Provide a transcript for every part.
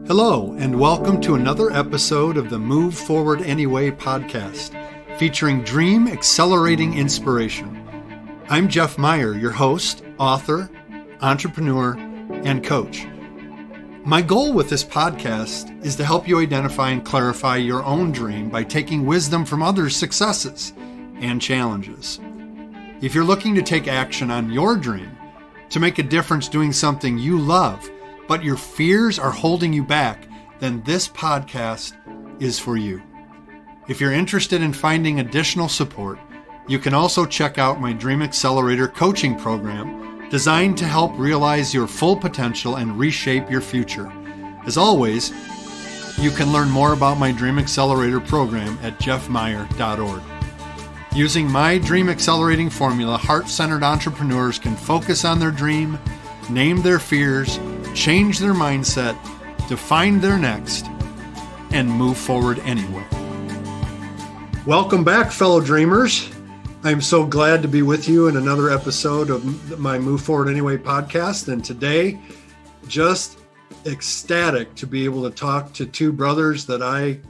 Hello, and welcome to another episode of the Move Forward Anyway podcast, featuring dream accelerating inspiration. I'm Jeff Meyer, your host, author, entrepreneur, and coach. My goal with this podcast is to help you identify and clarify your own dream by taking wisdom from others' successes and challenges. If you're looking to take action on your dream, to make a difference doing something you love, but your fears are holding you back, then this podcast is for you. If you're interested in finding additional support, you can also check out my Dream Accelerator coaching program designed to help realize your full potential and reshape your future. As always, you can learn more about my Dream Accelerator program at jeffmeyer.org. Using my Dream Accelerating formula, heart-centered entrepreneurs can focus on their dream, name their fears, change their mindset, define their next, and move forward anyway. Welcome back, fellow dreamers. I'm so glad to be with you in another episode of my Move Forward Anyway podcast. And today, just ecstatic to be able to talk to two brothers that I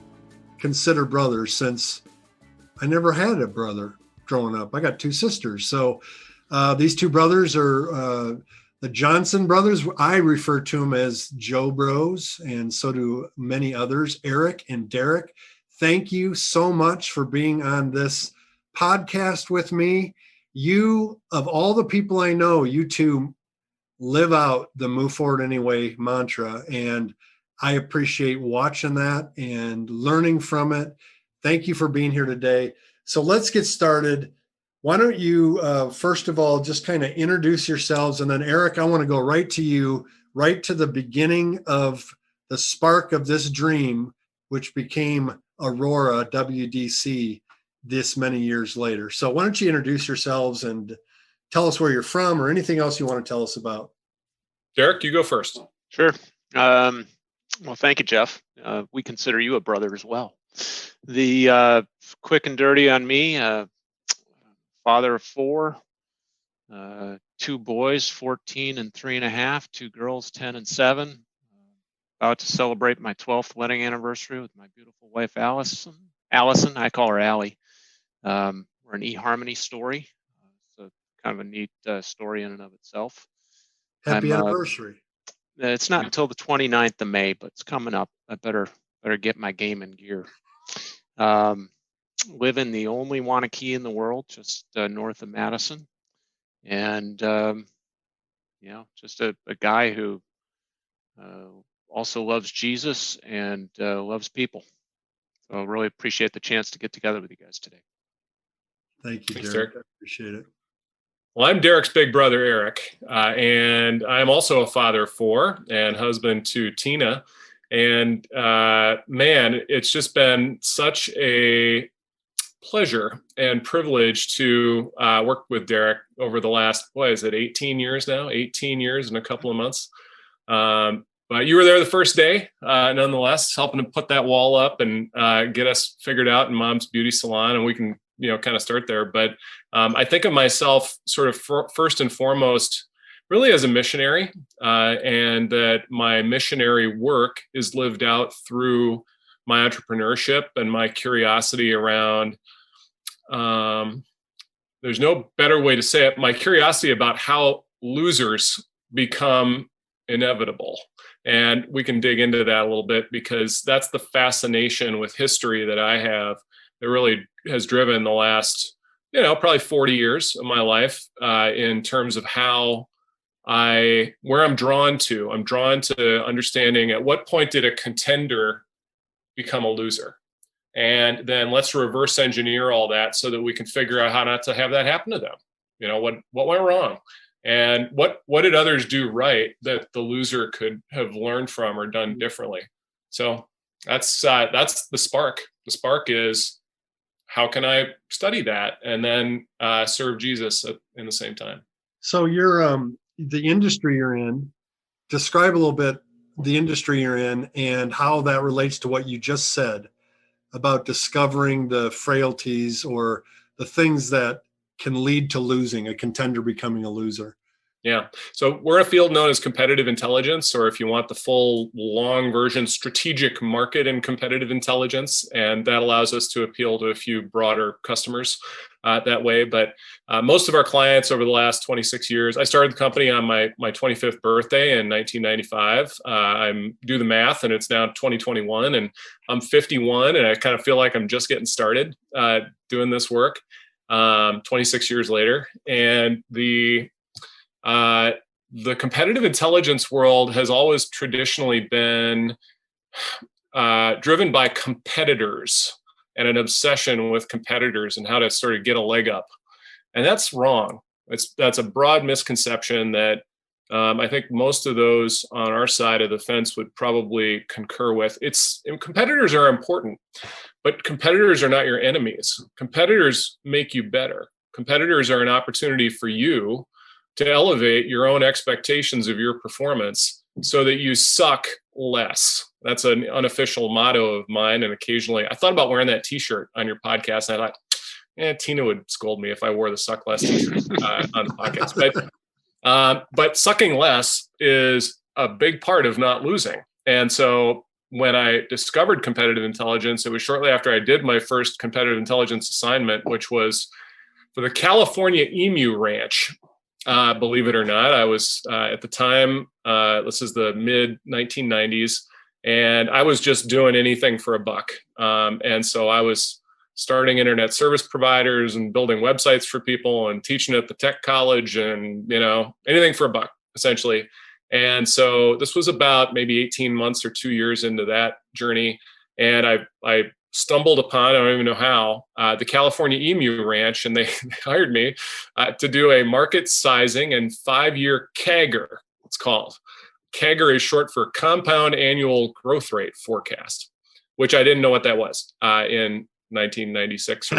consider brothers, since I never had a brother growing up. I got two sisters. So these two brothers are the Johnson brothers. I refer to them as Joe Bros, and so do many others. Arik and Derek, thank you so much for being on this podcast with me. You, of all the people I know, you two live out the Move Forward Anyway mantra, and I appreciate watching that and learning from it. Thank you for being here today. So let's get started. Why don't you, first of all, just kind of introduce yourselves, and then Arik, I want to go right to you, right to the beginning of the spark of this dream, which became Aurora WDC this many years later. So why don't you introduce yourselves and tell us where you're from or anything else you want to tell us about? Derek, you go first. Sure. Well, thank you, Jeff. We consider you a brother as well. The quick and dirty on me, father of four, two boys, 14 and 3.5, two girls, 10 and 7. About to celebrate my 12th wedding anniversary with my beautiful wife, Allison. I call her Allie. We're an eHarmony story. So kind of a neat story in and of itself. Happy anniversary. It's not until the 29th of May, but it's coming up. I better get my game in gear. Live in the only Wanakee in the world, just north of Madison, and just a guy who also loves Jesus and loves people. So I really appreciate the chance to get together with you guys today. Thank you, Thanks, Derek. I appreciate it. Well, I'm Derek's big brother, Arik, and I'm also a father of four and husband to Tina. And man, it's just been such a pleasure and privilege to work with Derek over the last, 18 years now? 18 years in a couple of months. But you were there the first day, nonetheless, helping to put that wall up and get us figured out in Mom's Beauty Salon, and we can, kind of start there. But I think of myself sort of first and foremost, really as a missionary, and that my missionary work is lived out through my entrepreneurship and my curiosity around, there's no better way to say it, my curiosity about how losers become inevitable. And we can dig into that a little bit, because that's the fascination with history that I have that really has driven the last, probably 40 years of my life, in terms of how where I'm drawn to. I'm drawn to understanding at what point did a contender become a loser? And then let's reverse engineer all that so that we can figure out how not to have that happen to them. What went wrong? And what did others do right that the loser could have learned from or done differently? So that's the spark. The spark is, how can I study that and then serve Jesus in the same time? So you're the industry you're in. Describe a little bit the industry you're in and how that relates to what you just said about discovering the frailties or the things that can lead to losing, a contender becoming a loser. Yeah. So we're in a field known as competitive intelligence, or if you want the full long version, strategic market and competitive intelligence. And that allows us to appeal to a few broader customers that way. But most of our clients over the last 26 years, I started the company on my 25th birthday in 1995. I'm do the math and it's now 2021 and I'm 51 and I kind of feel like I'm just getting started doing this work 26 years later. And the competitive intelligence world has always traditionally been driven by competitors and an obsession with competitors and how to sort of get a leg up. And that's wrong. That's a broad misconception that I think most of those on our side of the fence would probably concur with. Competitors are important, but competitors are not your enemies. Competitors make you better. Competitors are an opportunity for you to elevate your own expectations of your performance so that you suck less. That's an unofficial motto of mine. And occasionally I thought about wearing that t-shirt on your podcast. And I thought, Tina would scold me if I wore the suck less t-shirt on the podcast. But sucking less is a big part of not losing. And so when I discovered competitive intelligence, it was shortly after I did my first competitive intelligence assignment, which was for the California Emu Ranch. Believe it or not, I was at the time, this is the mid 1990s, and I was just doing anything for a buck. And so I was starting internet service providers and building websites for people and teaching at the tech college and, anything for a buck, essentially. And so this was about maybe 18 months or 2 years into that journey. And I stumbled upon, I don't even know how, the California Emu Ranch, and they hired me to do a market sizing and 5-year CAGR, it's called. CAGR is short for compound annual growth rate forecast, which I didn't know what that was in 1996. Or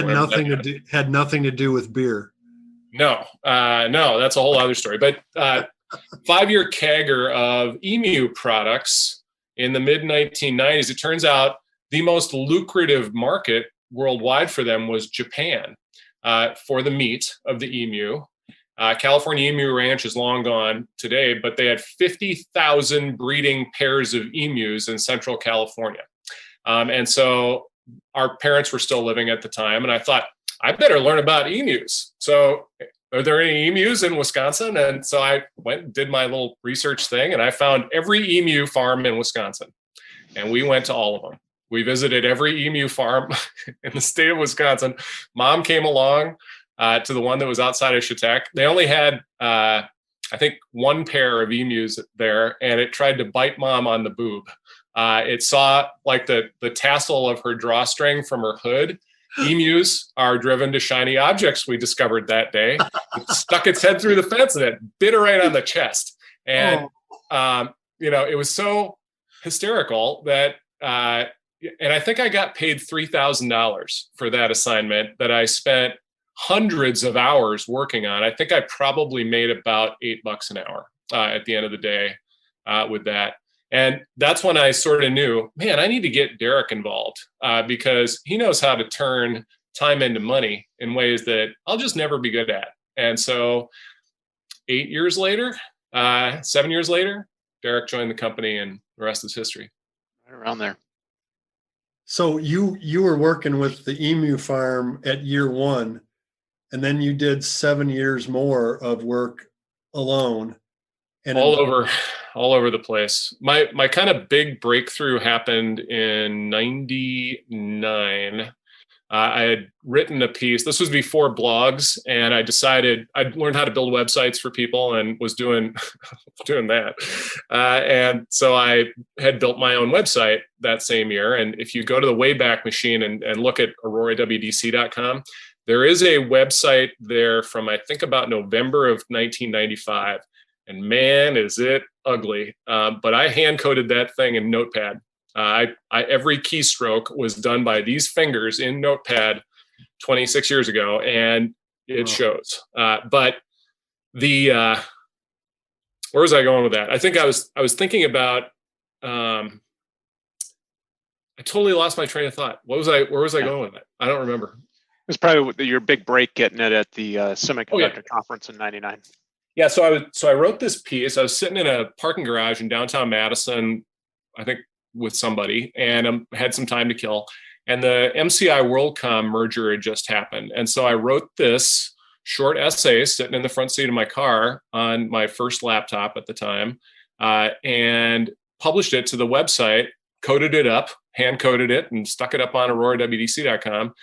Had nothing to do with beer. No, that's a whole other story. But 5-year CAGR of emu products in the mid 1990s, it turns out the most lucrative market worldwide for them was Japan for the meat of the emu. California Emu Ranch is long gone today, but they had 50,000 breeding pairs of emus in Central California. And so our parents were still living at the time, and I thought, I better learn about emus. So are there any emus in Wisconsin? And so I went and did my little research thing, and I found every emu farm in Wisconsin. And we went to all of them. We visited every emu farm in the state of Wisconsin. Mom came along to the one that was outside of Chautauqua. They only had, I think, one pair of emus there, and it tried to bite Mom on the boob. It saw like the tassel of her drawstring from her hood. Emus are driven to shiny objects, we discovered that day. It stuck its head through the fence and it bit her right on the chest. And, it was so hysterical that, and I think I got paid $3,000 for that assignment that I spent hundreds of hours working on. I think I probably made about $8 an hour at the end of the day with that. And that's when I sort of knew, man, I need to get Derek involved because he knows how to turn time into money in ways that I'll just never be good at. And so 7 years later, Derek joined the company and the rest is history. Right around there. So you were working with the emu farm at year one, and then you did 7 years more of work alone. And all over the place. My kind of big breakthrough happened in 99. I had written a piece. This was before blogs, and I decided I'd learned how to build websites for people and was doing that. And so I had built my own website that same year. And if you go to the Wayback Machine and look at aurorawdc.com, there is a website there from, I think, about November of 1995. And man, is it ugly. But I hand-coded that thing in Notepad. Every keystroke was done by these fingers in Notepad 26 years ago, and it shows. But where was I going with that? I think I was thinking about. I totally lost my train of thought. Where was I going with that? I don't remember. It was probably your big break getting it at the semiconductor conference in '99. Yeah, so I wrote this piece. I was sitting in a parking garage in downtown Madison, I think with somebody, and had some time to kill. And the MCI WorldCom merger had just happened. And so I wrote this short essay sitting in the front seat of my car on my first laptop at the time, and published it to the website, coded it up, hand coded it, and stuck it up on aurorawdc.com,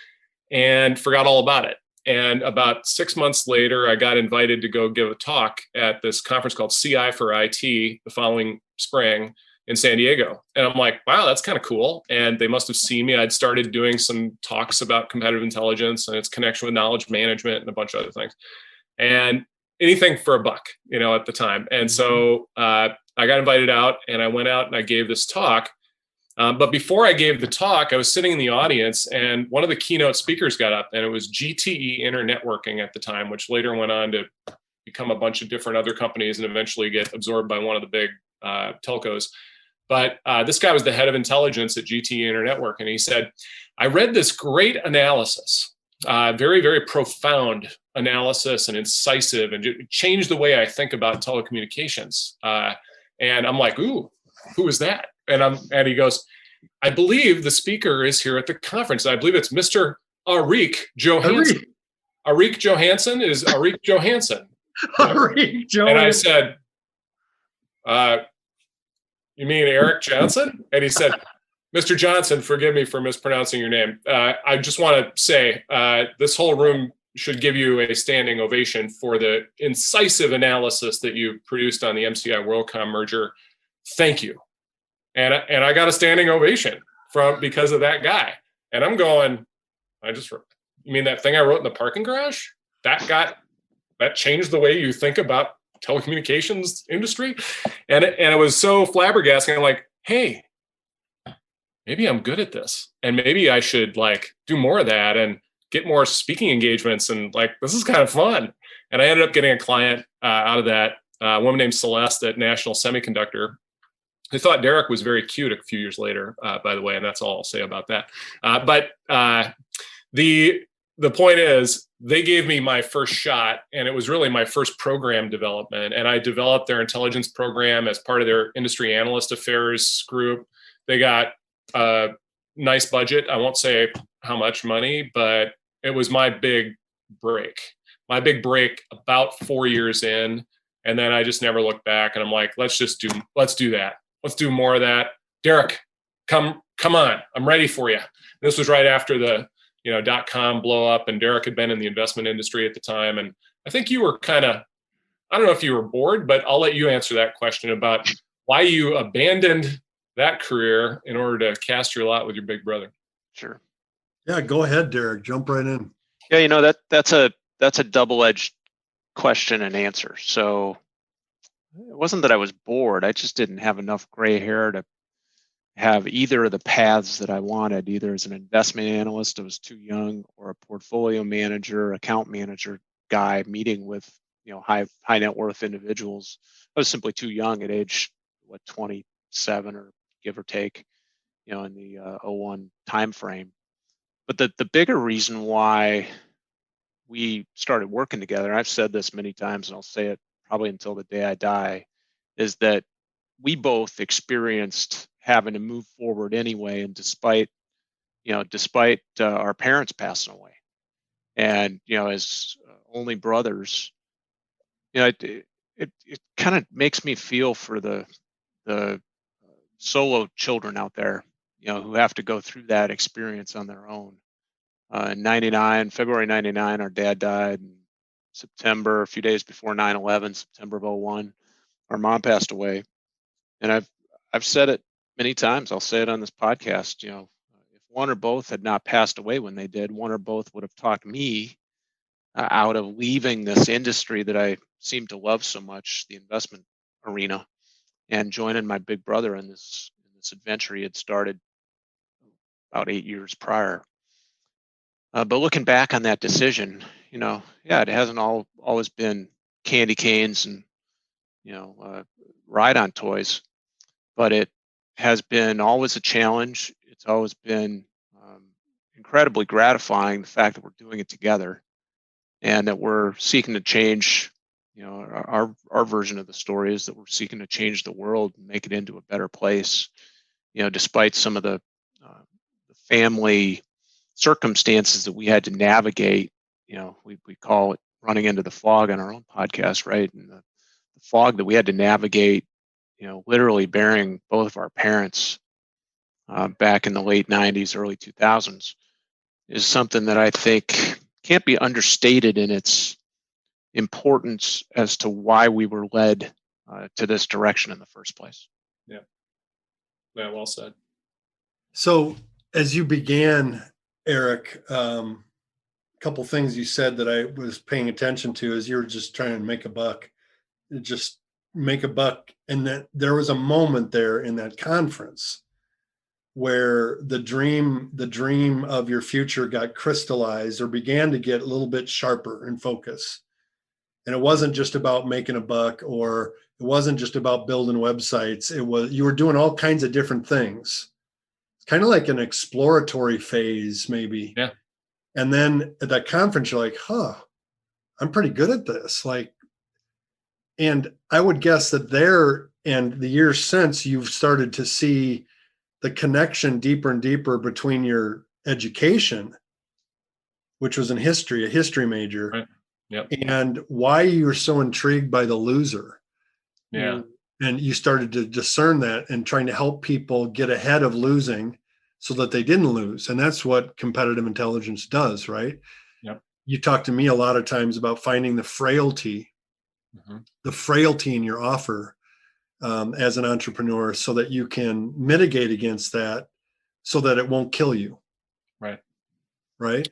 and forgot all about it. And about 6 months later, I got invited to go give a talk at this conference called CI for IT the following spring in San Diego. And I'm like, wow, that's kind of cool. And they must have seen me. I'd started doing some talks about competitive intelligence and its connection with knowledge management and a bunch of other things. And anything for a buck, at the time. And so I got invited out, and I went out and I gave this talk. But before I gave the talk, I was sitting in the audience, and one of the keynote speakers got up, and it was GTE Internetworking at the time, which later went on to become a bunch of different other companies and eventually get absorbed by one of the big telcos. But this guy was the head of intelligence at GTE Internetworking, and he said, I read this great analysis, very, very profound analysis and incisive, and it changed the way I think about telecommunications. And I'm like, ooh, who is that? And he goes, I believe the speaker is here at the conference. I believe it's Mr. Arik Johnson. Arik Johnson is Arik Johnson. Arik Johnson. And I said, you mean Eric Johnson? And he said, Mr. Johnson, forgive me for mispronouncing your name. I just want to say this whole room should give you a standing ovation for the incisive analysis that you produced on the MCI WorldCom merger. Thank you. And I got a standing ovation because of that guy. And I'm going, you mean that thing I wrote in the parking garage? That changed the way you think about telecommunications industry? And it was so flabbergasting. I'm like, hey, maybe I'm good at this. And maybe I should do more of that and get more speaking engagements. And this is kind of fun. And I ended up getting a client out of that, a woman named Celeste at National Semiconductor, who thought Derek was very cute a few years later, by the way, and that's all I'll say about that. But the point is, they gave me my first shot, and it was really my first program development. And I developed their intelligence program as part of their industry analyst affairs group. They got a nice budget. I won't say how much money, but it was my big break. My big break about 4 years in, and then I just never looked back. And I'm like, let's do that. Let's do more of that. Derek, come on. I'm ready for you. This was right after the .com blow up, and Derek had been in the investment industry at the time. And I think you were I don't know if you were bored, but I'll let you answer that question about why you abandoned that career in order to cast your lot with your big brother. Sure. Yeah, go ahead, Derek. Jump right in. Yeah, that's a double-edged question and answer. So it wasn't that I was bored. I just didn't have enough gray hair to have either of the paths that I wanted, either as an investment analyst, I was too young, or a portfolio manager, account manager guy meeting with high net worth individuals. I was simply too young at age 27 or give or take, in the 01 time frame. But the bigger reason why we started working together, I've said this many times and I'll say it probably until the day I die, is that we both experienced having to move forward anyway, and despite our parents passing away, and as only brothers, it kind of makes me feel for the solo children out there, who have to go through that experience on their own. In February 99, our dad died. In September, a few days before 9/11, September of 01, our mom passed away. And I've said it many times. I'll say it on this podcast. If one or both had not passed away when they did, one or both would have talked me out of leaving this industry that I seem to love so much, the investment arena, and joining my big brother in this adventure he had started about 8 years prior. But looking back on that decision, it hasn't always been candy canes and ride-on toys, but it has been always a challenge. It's always been incredibly gratifying, the fact that we're doing it together and that we're seeking to change our version of the story is that we're seeking to change the world and make it into a better place. Despite some of the family circumstances that we had to navigate, we call it running into the fog on our own podcast, right? And the fog that we had to navigate, literally burying both of our parents back in the late 90s, early 2000s, is something that I think can't be understated in its importance as to why we were led to this direction in the first place. Yeah, well said. So as you began, Arik, a couple things you said that I was paying attention to is you were just trying to make a buck, and that there was a moment there in that conference where the dream of your future got crystallized or began to get a little bit sharper in focus. And it wasn't just about making a buck, or it wasn't just about building websites. You were doing all kinds of different things. It's kind of like an exploratory phase, maybe. Yeah. And then at that conference, you're like, I'm pretty good at this. And I would guess that there and the years since, you've started to see the connection deeper and deeper between your education, which was in history, a history major, right. Yep. and why you were so intrigued by the loser. Yeah. And you started to discern that and trying to help people get ahead of losing so that they didn't lose. And that's what competitive intelligence does, right? Yep. You talk to me a lot of times about finding the frailty in your offer as an entrepreneur, so that you can mitigate against that, so that it won't kill you. Right. Right.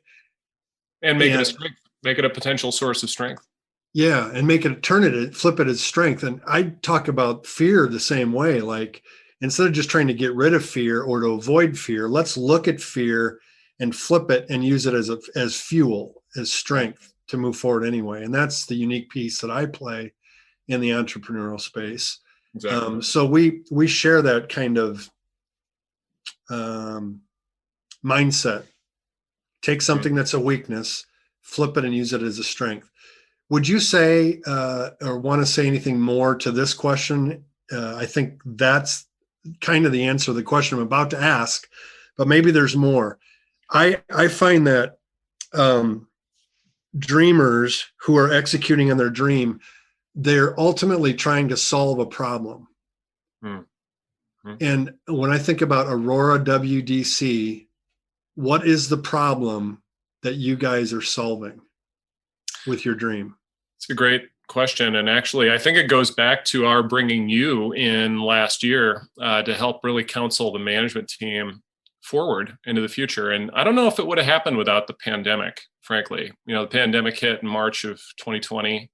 And make it a strength, make it a potential source of strength. Yeah. And flip it as strength. And I talk about fear the same way. Like, instead of just trying to get rid of fear or to avoid fear, let's look at fear and flip it and use it as fuel, as strength to move forward anyway. And that's the unique piece that I play in the entrepreneurial space. Exactly. So we share that kind of mindset. Take something that's a weakness, flip it and use it as a strength. Would you say or want to say anything more to this question? I think that's kind of the answer to the question I'm about to ask, but maybe there's more. I find that dreamers who are executing on their dream, they're ultimately trying to solve a problem. And when I think about Aurora WDC, what is the problem that you guys are solving with your dream? It's a great question. And actually, I think it goes back to our bringing you in last year to help really counsel the management team forward into the future. And I don't know if it would have happened without the pandemic, frankly. The pandemic hit in March of 2020.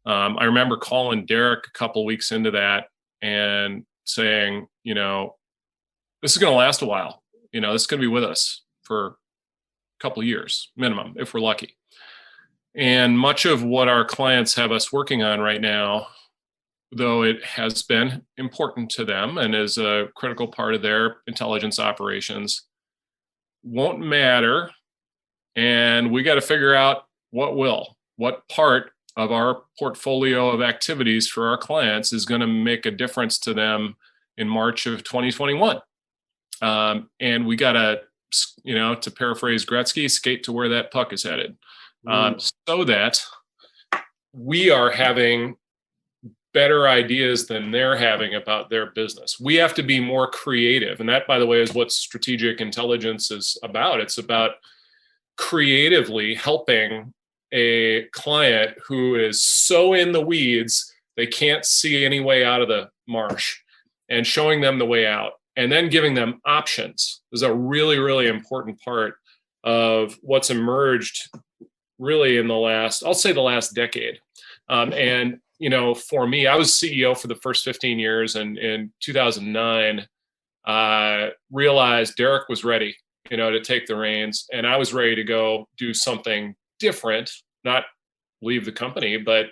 I remember calling Derek a couple weeks into that and saying, this is going to last a while. This is going to be with us for a couple of years minimum, if we're lucky. And much of what our clients have us working on right now, though it has been important to them and is a critical part of their intelligence operations, won't matter. And we got to figure out what part of our portfolio of activities for our clients is going to make a difference to them in March of 2021. And we got to paraphrase Gretzky, skate to where that puck is headed. So that we are having better ideas than they're having about their business. We have to be more creative. And that, by the way, is what strategic intelligence is about. It's about creatively helping a client who is so in the weeds, they can't see any way out of the marsh, and showing them the way out, and then giving them options is a really, really important part of what's emerged really in the last decade. And, for me, I was CEO for the first 15 years. And in 2009, realized Derek was ready, to take the reins. And I was ready to go do something different, not leave the company, but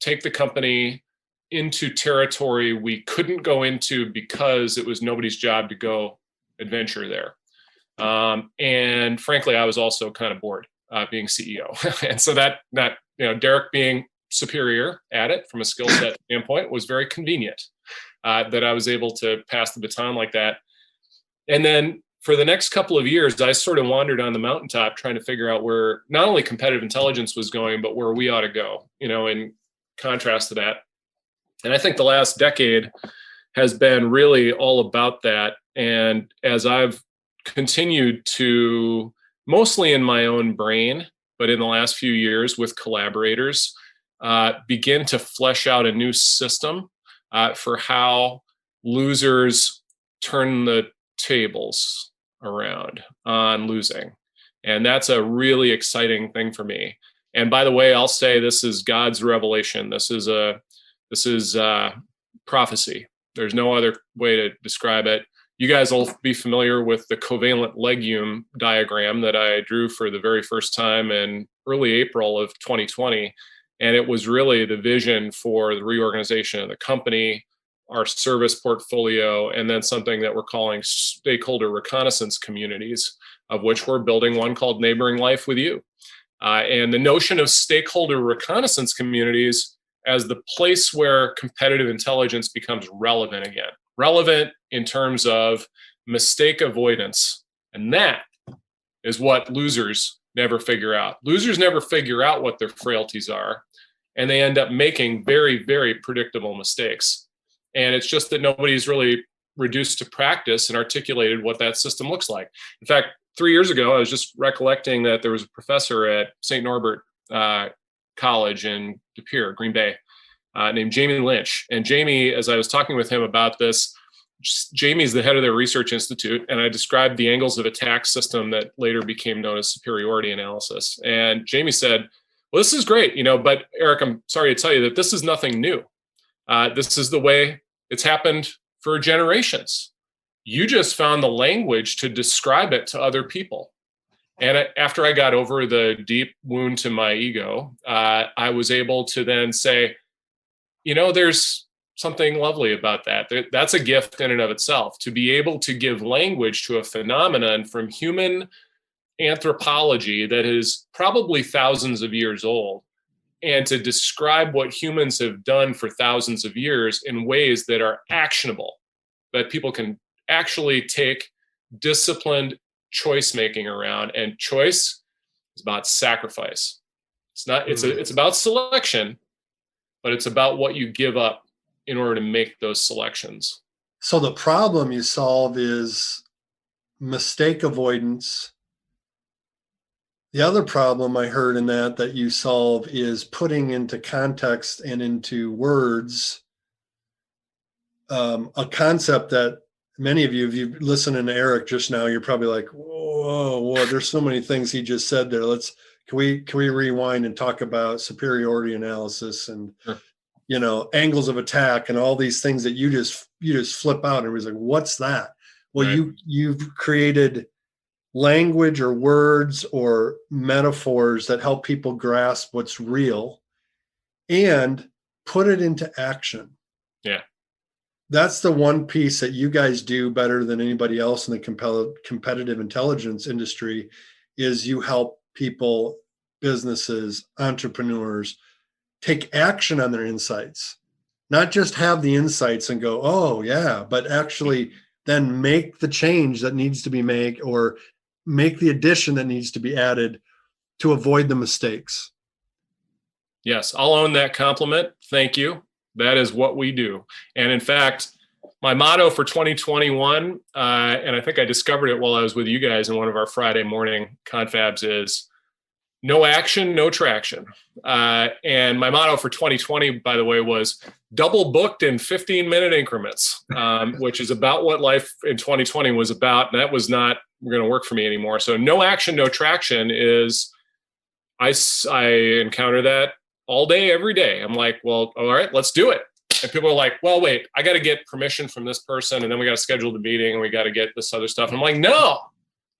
take the company into territory we couldn't go into because it was nobody's job to go adventure there. And frankly, I was also kind of bored being CEO. And so that Derek being superior at it from a skill set standpoint was very convenient that I was able to pass the baton like that. And then for the next couple of years, I sort of wandered on the mountaintop trying to figure out where not only competitive intelligence was going, but where we ought to go, in contrast to that. And I think the last decade has been really all about that. And as I've continued to, mostly in my own brain, but in the last few years with collaborators, begin to flesh out a new system for how losers turn the tables around on losing. And that's a really exciting thing for me. And by the way, I'll say this is God's revelation. This is prophecy. There's no other way to describe it. You guys will be familiar with the covalent legume diagram that I drew for the very first time in early April of 2020. And it was really the vision for the reorganization of the company, our service portfolio, and then something that we're calling stakeholder reconnaissance communities, of which we're building one called Neighboring Life with You. And the notion of stakeholder reconnaissance communities as the place where competitive intelligence becomes relevant again. Relevant in terms of mistake avoidance. And that is what losers never figure out. Losers never figure out what their frailties are, and they end up making very, very predictable mistakes. And it's just that nobody's really reduced to practice and articulated what that system looks like. In fact, 3 years ago, I was just recollecting that there was a professor at St. Norbert College in De Pere, Green Bay, named Jamie Lynch. And Jamie, as I was talking with him about this, Jamie's the head of their research institute, and I described the angles of attack system that later became known as superiority analysis. And Jamie said, well, this is great, but Arik, I'm sorry to tell you that this is nothing new. This is the way it's happened for generations. You just found the language to describe it to other people. And after I got over the deep wound to my ego, I was able to then say, there's something lovely about that. That's a gift in and of itself, to be able to give language to a phenomenon from human anthropology that is probably thousands of years old, and to describe what humans have done for thousands of years in ways that are actionable, that people can actually take disciplined choice making around. And choice is about sacrifice. It's about selection, but it's about what you give up in order to make those selections. So the problem you solve is mistake avoidance. The other problem I heard in that you solve is putting into context and into words a concept that many of you, if you listen to Arik just now, you're probably like, whoa, there's so many things he just said there. Can we rewind and talk about superiority analysis and Sure. Angles of attack and all these things that you just flip out and was like, what's that? Well, Right. you've created language or words or metaphors that help people grasp what's real and put it into action. Yeah. That's the one piece that you guys do better than anybody else in the competitive intelligence industry is you help people, businesses, entrepreneurs take action on their insights, not just have the insights and go, oh yeah, but actually then make the change that needs to be made or make the addition that needs to be added to avoid the mistakes. Yes, I'll own that compliment. Thank you. That is what we do. And in fact, my motto for 2021, and I think I discovered it while I was with you guys in one of our Friday morning confabs, is no action, no traction. And my motto for 2020, by the way, was double booked in 15-minute increments, which is about what life in 2020 was about. And that was not going to work for me anymore. So no action, no traction is, I encounter that all day, every day. I'm like, well, all right, let's do it. And people are like, well, wait, I got to get permission from this person. And then we got to schedule the meeting and we got to get this other stuff. And I'm like, no,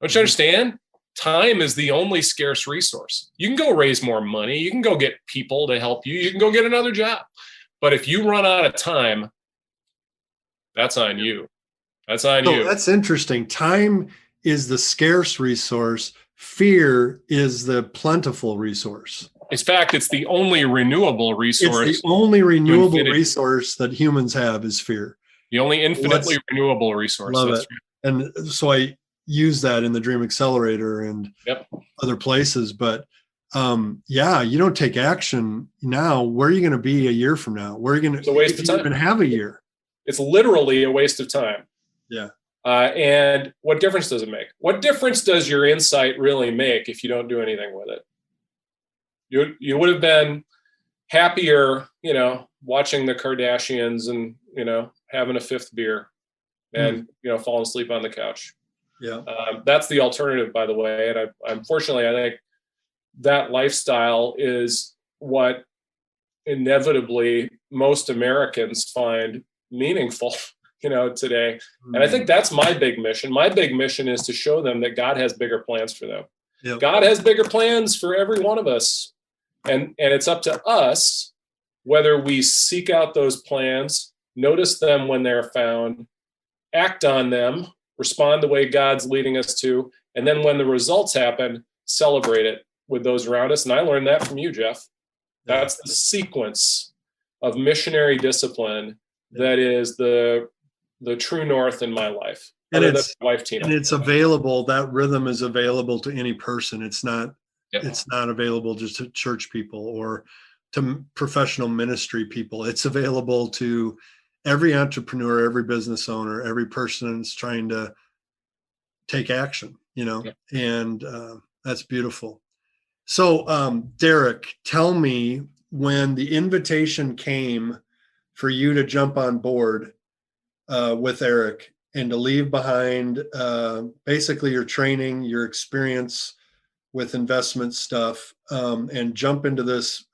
don't you understand? Time is the only scarce resource. You can go raise more money. You can go get people to help you. You can go get another job. But if you run out of time, that's on you. That's on you. That's interesting. Time is the scarce resource. Fear is the plentiful resource. In fact, it's the only renewable resource. It's the only renewable resource that humans have is fear. The only infinitely renewable resource. Love it. And so I use that in the Dream Accelerator and other places. But you don't take action now. Where are you going to be a year from now? Where are you going to? It's a waste of time. Even have a year. It's literally a waste of time. Yeah. And what difference does it make? What difference does your insight really make if you don't do anything with it? You would have been happier, watching the Kardashians and, having a fifth beer and, falling asleep on the couch. Yeah. That's the alternative, by the way. And unfortunately, I think that lifestyle is what inevitably most Americans find meaningful, today. And I think that's my big mission. My big mission is to show them that God has bigger plans for them. Yep. God has bigger plans for every one of us. And it's up to us whether we seek out those plans, notice them when they're found, act on them, respond the way God's leading us to, and then when the results happen, celebrate it with those around us. And I learned that from you, Jeff. That's the sequence of missionary discipline that is the true north in my life. And it's available. That rhythm is available to any person. It's not available just to church people or to professional ministry people. It's available to every entrepreneur, every business owner, every person that's trying to take action, and that's beautiful. So, Derek, tell me, when the invitation came for you to jump on board with Arik and to leave behind basically your training, your experience with investment stuff, and jump into this,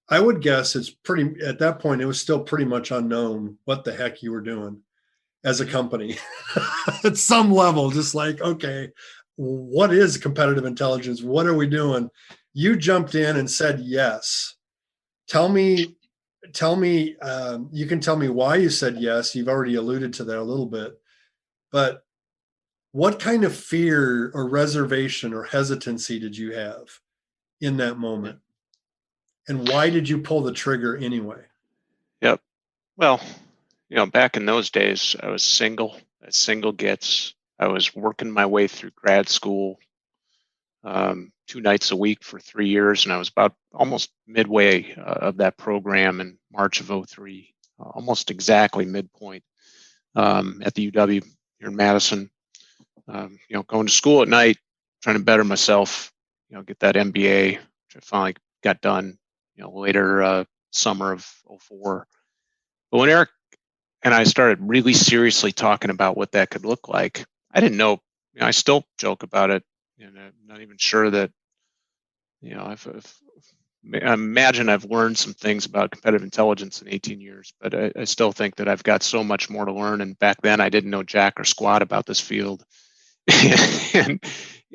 I would guess at that point, it was still pretty much unknown what the heck you were doing as a company at some level, just like, okay, what is competitive intelligence? What are we doing? You jumped in and said yes. Tell me, you can tell me why you said yes. You've already alluded to that a little bit, but what kind of fear or reservation or hesitancy did you have in that moment? And why did you pull the trigger anyway? Yep. Well, back in those days, I was single. Gets. I was working my way through grad school 2 nights a week for 3 years, and I was about almost midway of that program in March of 2003, almost exactly midpoint at the UW here in Madison. Going to school at night, trying to better myself, get that MBA, which I finally got done, later summer of 2004. But when Arik and I started really seriously talking about what that could look like, I didn't know. I still joke about it, and I'm not even sure that, I imagine I've learned some things about competitive intelligence in 18 years, but I still think that I've got so much more to learn. And back then, I didn't know jack or squat about this field.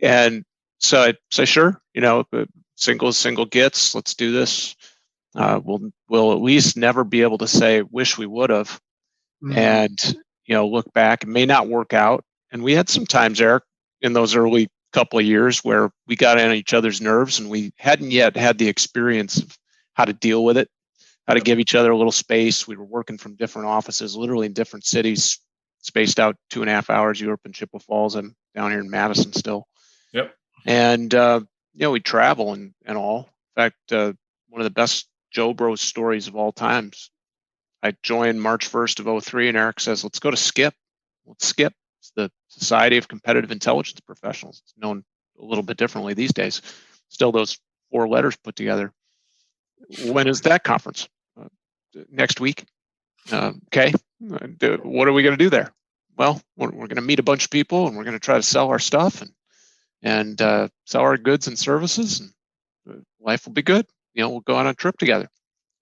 and so I say, sure, single gets, let's do this. We'll at least never be able to say, wish we would have. Mm-hmm. And, look back, it may not work out. And we had some times, Arik, in those early couple of years where we got on each other's nerves and we hadn't yet had the experience of how to deal with it, how to give each other a little space. We were working from different offices, literally in different cities, spaced out 2.5 hours. You were up in Chippewa Falls. I'm down here in Madison still. Yep. And, we travel and all. In fact, one of the best Joe Bros stories of all times, I joined March 1st of 2003, and Arik says, let's go to SCIP. Let's skip. It's the Society of Competitive Intelligence Professionals. It's known a little bit differently these days. Still those 4 letters put together. When is that conference? Next week. Okay. What are we going to do there? Well, we're going to meet a bunch of people, and we're going to try to sell our stuff and sell our goods and services, and life will be good. We'll go on a trip together.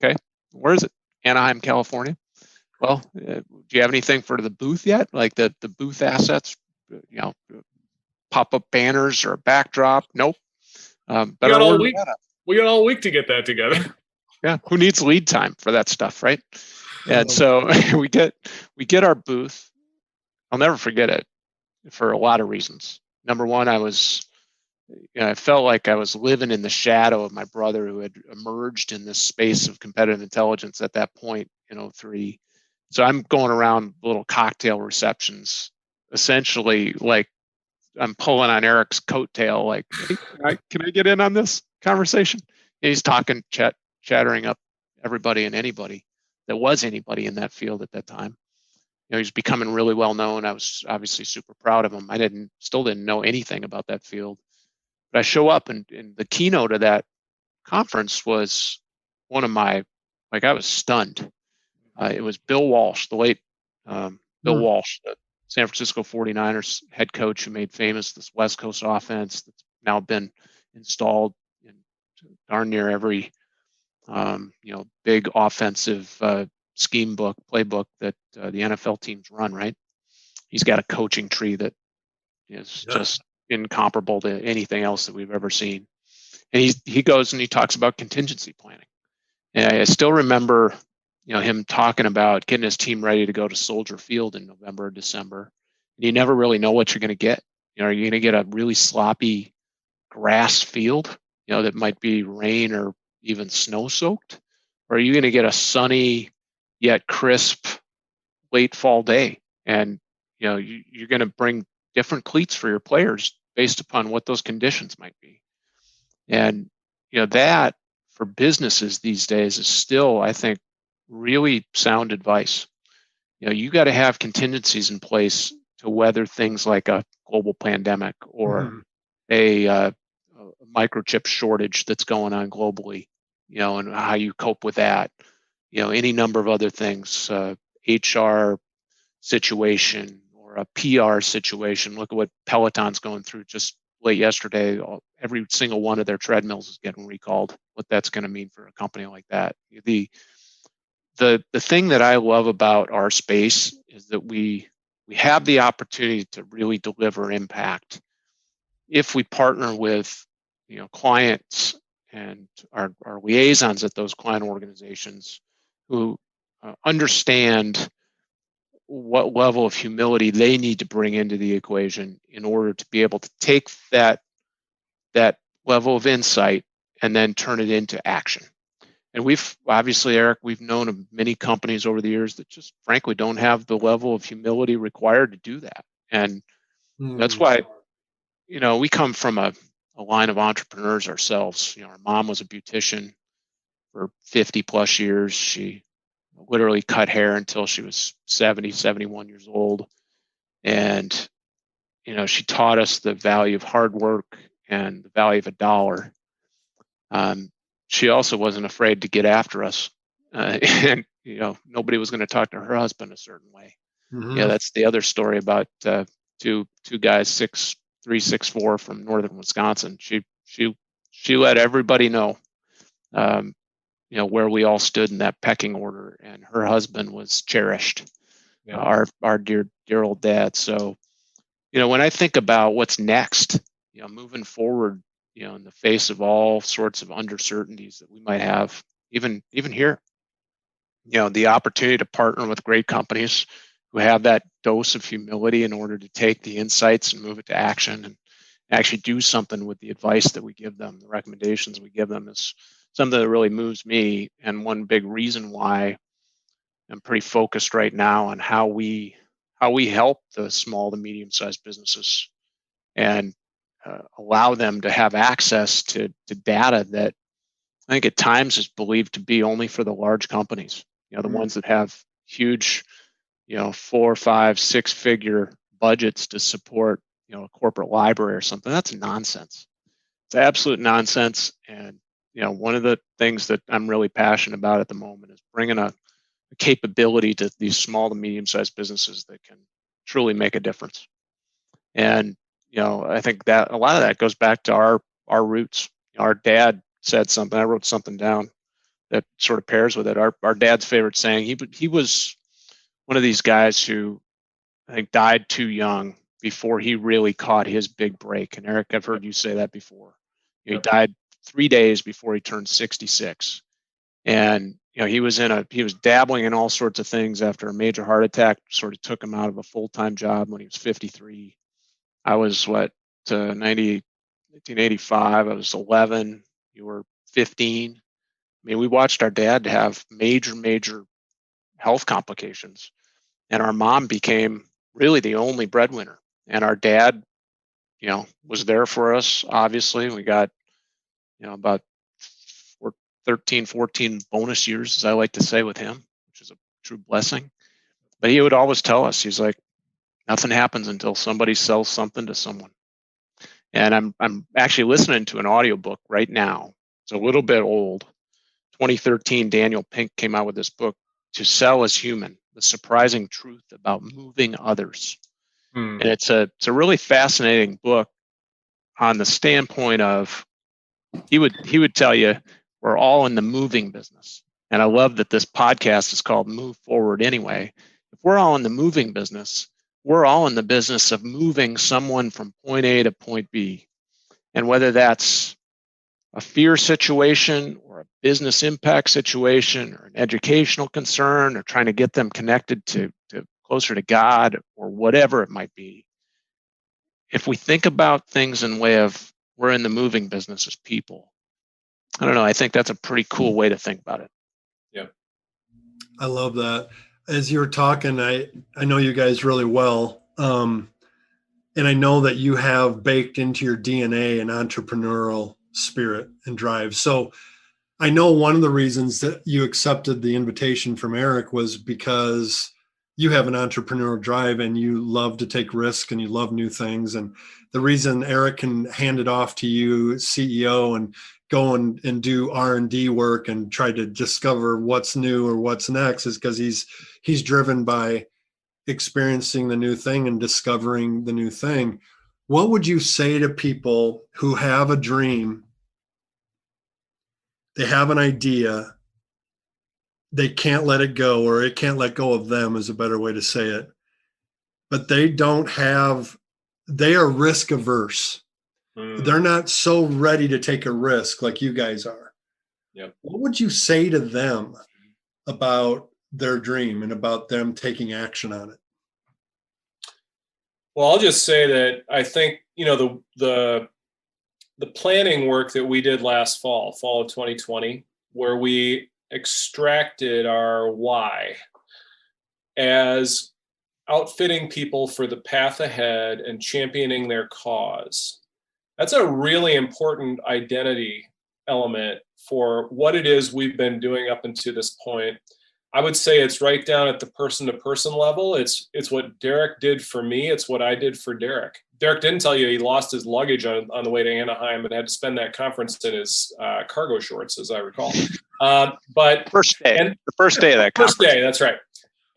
Okay. Where is it? Anaheim, California. Well, do you have anything for the booth yet? Like the booth assets, pop-up banners or a backdrop? Nope. We got all week to get that together. Yeah. Who needs lead time for that stuff, right? And so we get our booth. I'll never forget it for a lot of reasons. Number one, I was I felt like I was living in the shadow of my brother who had emerged in this space of competitive intelligence at that point in '03. So I'm going around little cocktail receptions, essentially like I'm pulling on Arik's coattail, like, hey, can I get in on this conversation? And he's talking, chattering up everybody and anybody that was anybody in that field at that time. He's becoming really well known. I was obviously super proud of him. I still didn't know anything about that field. But I show up, and the keynote of that conference was one of my, like, I was stunned. It was Bill Walsh, the late Bill Walsh, the San Francisco 49ers head coach who made famous this West Coast offense that's now been installed in darn near every big offensive scheme book, playbook that the NFL teams run, right? He's got a coaching tree that is just incomparable to anything else that we've ever seen. And he goes and he talks about contingency planning. And I still remember, him talking about getting his team ready to go to Soldier Field in November or December. And you never really know what you're going to get. Are you going to get a really sloppy grass field, that might be rain or even snow soaked? Or are you going to get a sunny yet crisp late fall day? And, you're going to bring different cleats for your players based upon what those conditions might be. And, that for businesses these days is still, I think, really sound advice. You got to have contingencies in place to weather things like a global pandemic or a microchip shortage that's going on globally, and how you cope with that. Any number of other things, HR situation or a PR situation. Look at what Peloton's going through just late yesterday. Every single one of their treadmills is getting recalled. What that's going to mean for a company like that. The thing that I love about our space is that we have the opportunity to really deliver impact if we partner with clients and our liaisons at those client organizations who understand what level of humility they need to bring into the equation in order to be able to take that level of insight and then turn it into action. And we've obviously, Arik, we've known of many companies over the years that just frankly don't have the level of humility required to do that. And that's why, we come from a line of entrepreneurs ourselves. Our mom was a beautician for 50 plus years. She literally cut hair until she was 70, 71 years old. And, she taught us the value of hard work and the value of a dollar. She also wasn't afraid to get after us. And, nobody was going to talk to her husband a certain way. That's the other story about two guys, 6'3", 6'4" from northern Wisconsin. She let everybody know, where we all stood in that pecking order, and her husband was cherished, our dear old dad. So, when I think about what's next, moving forward, in the face of all sorts of uncertainties that we might have, even here, the opportunity to partner with great companies who have that dose of humility in order to take the insights and move it to action and actually do something with the advice that we give them, the recommendations we give them, is something that really moves me. And one big reason why I'm pretty focused right now on how we help the small to medium-sized businesses and allow them to have access to data that I think at times is believed to be only for the large companies, the ones that have huge, 4, 5, 6-figure budgets to support, a corporate library or something. That's nonsense. It's absolute nonsense. And, one of the things that I'm really passionate about at the moment is bringing a capability to these small to medium-sized businesses that can truly make a difference. And, I think that a lot of that goes back to our roots. Our dad said something. I wrote something down that sort of pairs with it. Our dad's favorite saying. He was one of these guys who I think died too young before he really caught his big break. And Arik, I've heard you say that before. He died 3 days before he turned 66. And he was dabbling in all sorts of things after a major heart attack sort of took him out of a full-time job when he was 53. I was 90 1985. I was 11. You were 15. I mean, we watched our dad have major health complications, and our mom became really the only breadwinner. And our dad, was there for us. Obviously, we got, about 13, 14 bonus years, as I like to say, with him, which is a true blessing. But he would always tell us, he's like, nothing happens until somebody sells something to someone. And I'm actually listening to an audiobook right now. It's a little bit old. 2013, Daniel Pink came out with this book, To Sell is Human, The Surprising Truth About Moving Others. And it's a really fascinating book on the standpoint of, he would tell you, we're all in the moving business. And I love that this podcast is called Move Forward Anyway. If we're all in the moving business, we're all in the business of moving someone from point A to point B. And whether that's a fear situation or a business impact situation or an educational concern or trying to get them connected to closer to God or whatever it might be, if we think about things in way of we're in the moving business as people, I don't know, I think that's a pretty cool way to think about it. Yeah. I love that. As you were talking, I know you guys really well. And I know that you have baked into your DNA an entrepreneurial spirit and drive. So I know one of the reasons that you accepted the invitation from Arik was because you have an entrepreneurial drive and you love to take risks and you love new things. And the reason Arik can hand it off to you, CEO, and go and do R&D work and try to discover what's new or what's next is because he's driven by experiencing the new thing and discovering the new thing. What would you say to people who have a dream, they have an idea, they can't let it go, or it can't let go of them is a better way to say it, but they are risk averse. They're not so ready to take a risk like you guys are. Yep. What would you say to them about their dream and about them taking action on it? Well, I'll just say that I think, the planning work that we did last fall of 2020, where we extracted our why as outfitting people for the path ahead and championing their cause. That's a really important identity element for what it is we've been doing up until this point. I would say it's right down at the person-to-person level. It's what Derek did for me. It's what I did for Derek. Derek didn't tell you he lost his luggage on the way to Anaheim and had to spend that conference in his cargo shorts, as I recall. But the first day of that conference. First day, that's right.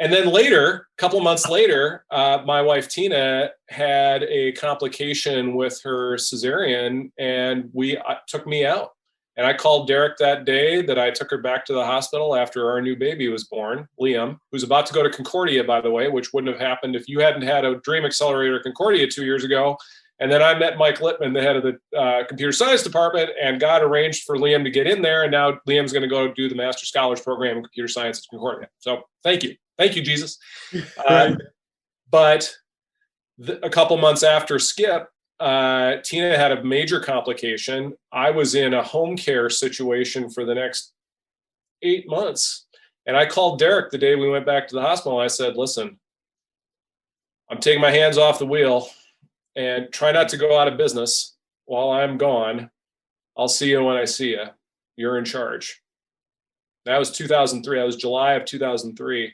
And then later, a couple months later, my wife Tina had a complication with her cesarean, and took me out. And I called Derek that day that I took her back to the hospital after our new baby was born, Liam, who's about to go to Concordia, by the way, which wouldn't have happened if you hadn't had a Dream Accelerator at Concordia 2 years ago. And then I met Mike Littman, the head of the computer science department, and got arranged for Liam to get in there. And now Liam's going to go do the Master Scholars Program in computer science at Concordia. So thank you. Thank you, Jesus. But a couple months after Skip, Tina had a major complication. I was in a home care situation for the next 8 months. And I called Derek the day we went back to the hospital. I said, listen, I'm taking my hands off the wheel and try not to go out of business while I'm gone. I'll see you when I see you. You're in charge. That was 2003. That was July of 2003.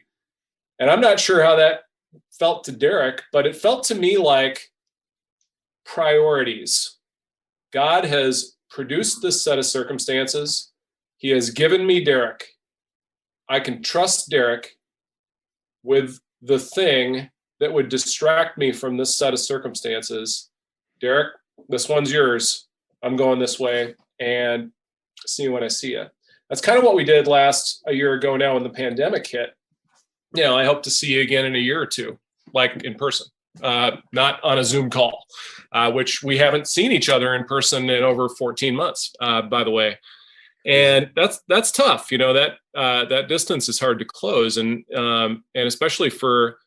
And I'm not sure how that felt to Derek, but it felt to me like priorities. God has produced this set of circumstances. He has given me Derek. I can trust Derek with the thing that would distract me from this set of circumstances. Derek, this one's yours. I'm going this way, and see you when I see you. That's kind of what we did a year ago now when the pandemic hit. I hope to see you again in a year or two, like in person, not on a Zoom call, which we haven't seen each other in person in over 14 months, by the way. And that's tough. That distance is hard to close. And especially for,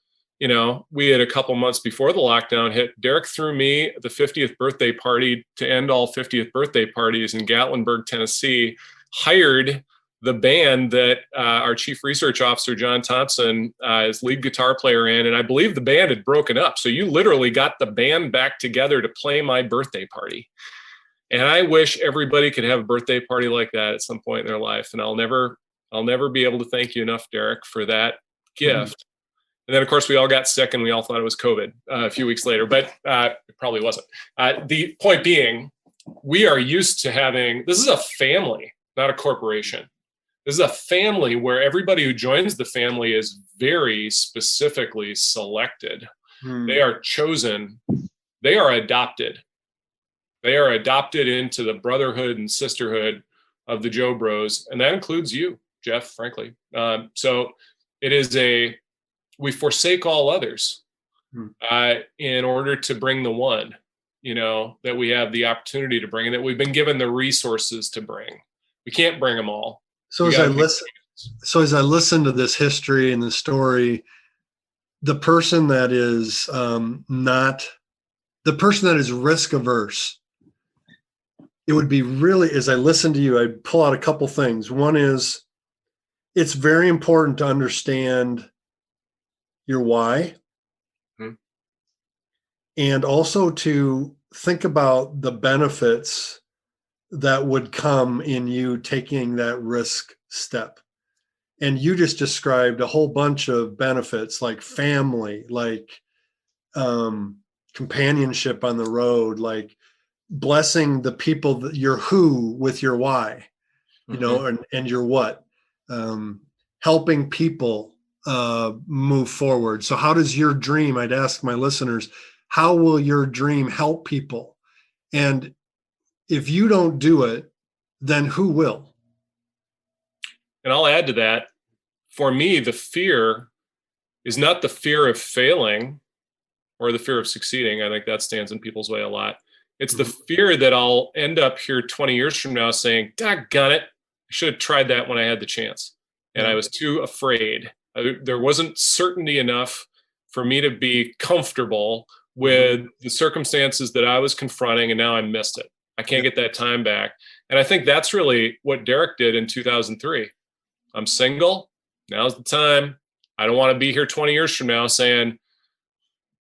we had a couple months before the lockdown hit. Derek threw me the 50th birthday party to end all 50th birthday parties in Gatlinburg, Tennessee, hired the band that our chief research officer, John Thompson, is lead guitar player in. And I believe the band had broken up. So you literally got the band back together to play my birthday party. And I wish everybody could have a birthday party like that at some point in their life. And I'll never be able to thank you enough, Derek, for that gift. And then, of course, we all got sick and we all thought it was COVID a few weeks later, but it probably wasn't. The point being, we are used to having, this is a family, not a corporation. This is a family where everybody who joins the family is very specifically selected. They are chosen. They are adopted. They are adopted into the brotherhood and sisterhood of the Joe Bros. And that includes you, Jeff, frankly. So it is we forsake all others in order to bring the one, that we have the opportunity to bring and that we've been given the resources to bring. We can't bring them all. So as I listen to this history and the story, the person that is risk averse, it would be really, as I listen to you, I pull out a couple things. One is, it's very important to understand your why, and also to think about the benefits that would come in you taking that risk step. And you just described a whole bunch of benefits, like family, like companionship on the road, like blessing the people, that your who with your why, and your what, helping people move forward. So how does your dream, I'd ask my listeners, how will your dream help people? And if you don't do it, then who will? And I'll add to that. For me, the fear is not the fear of failing or the fear of succeeding. I think that stands in people's way a lot. It's the fear that I'll end up here 20 years from now saying, doggone it, I should have tried that when I had the chance. And I was too afraid. There wasn't certainty enough for me to be comfortable with the circumstances that I was confronting, and now I missed it. I can't get that time back. And I think that's really what Derek did in 2003. I'm single. Now's the time. I don't want to be here 20 years from now saying,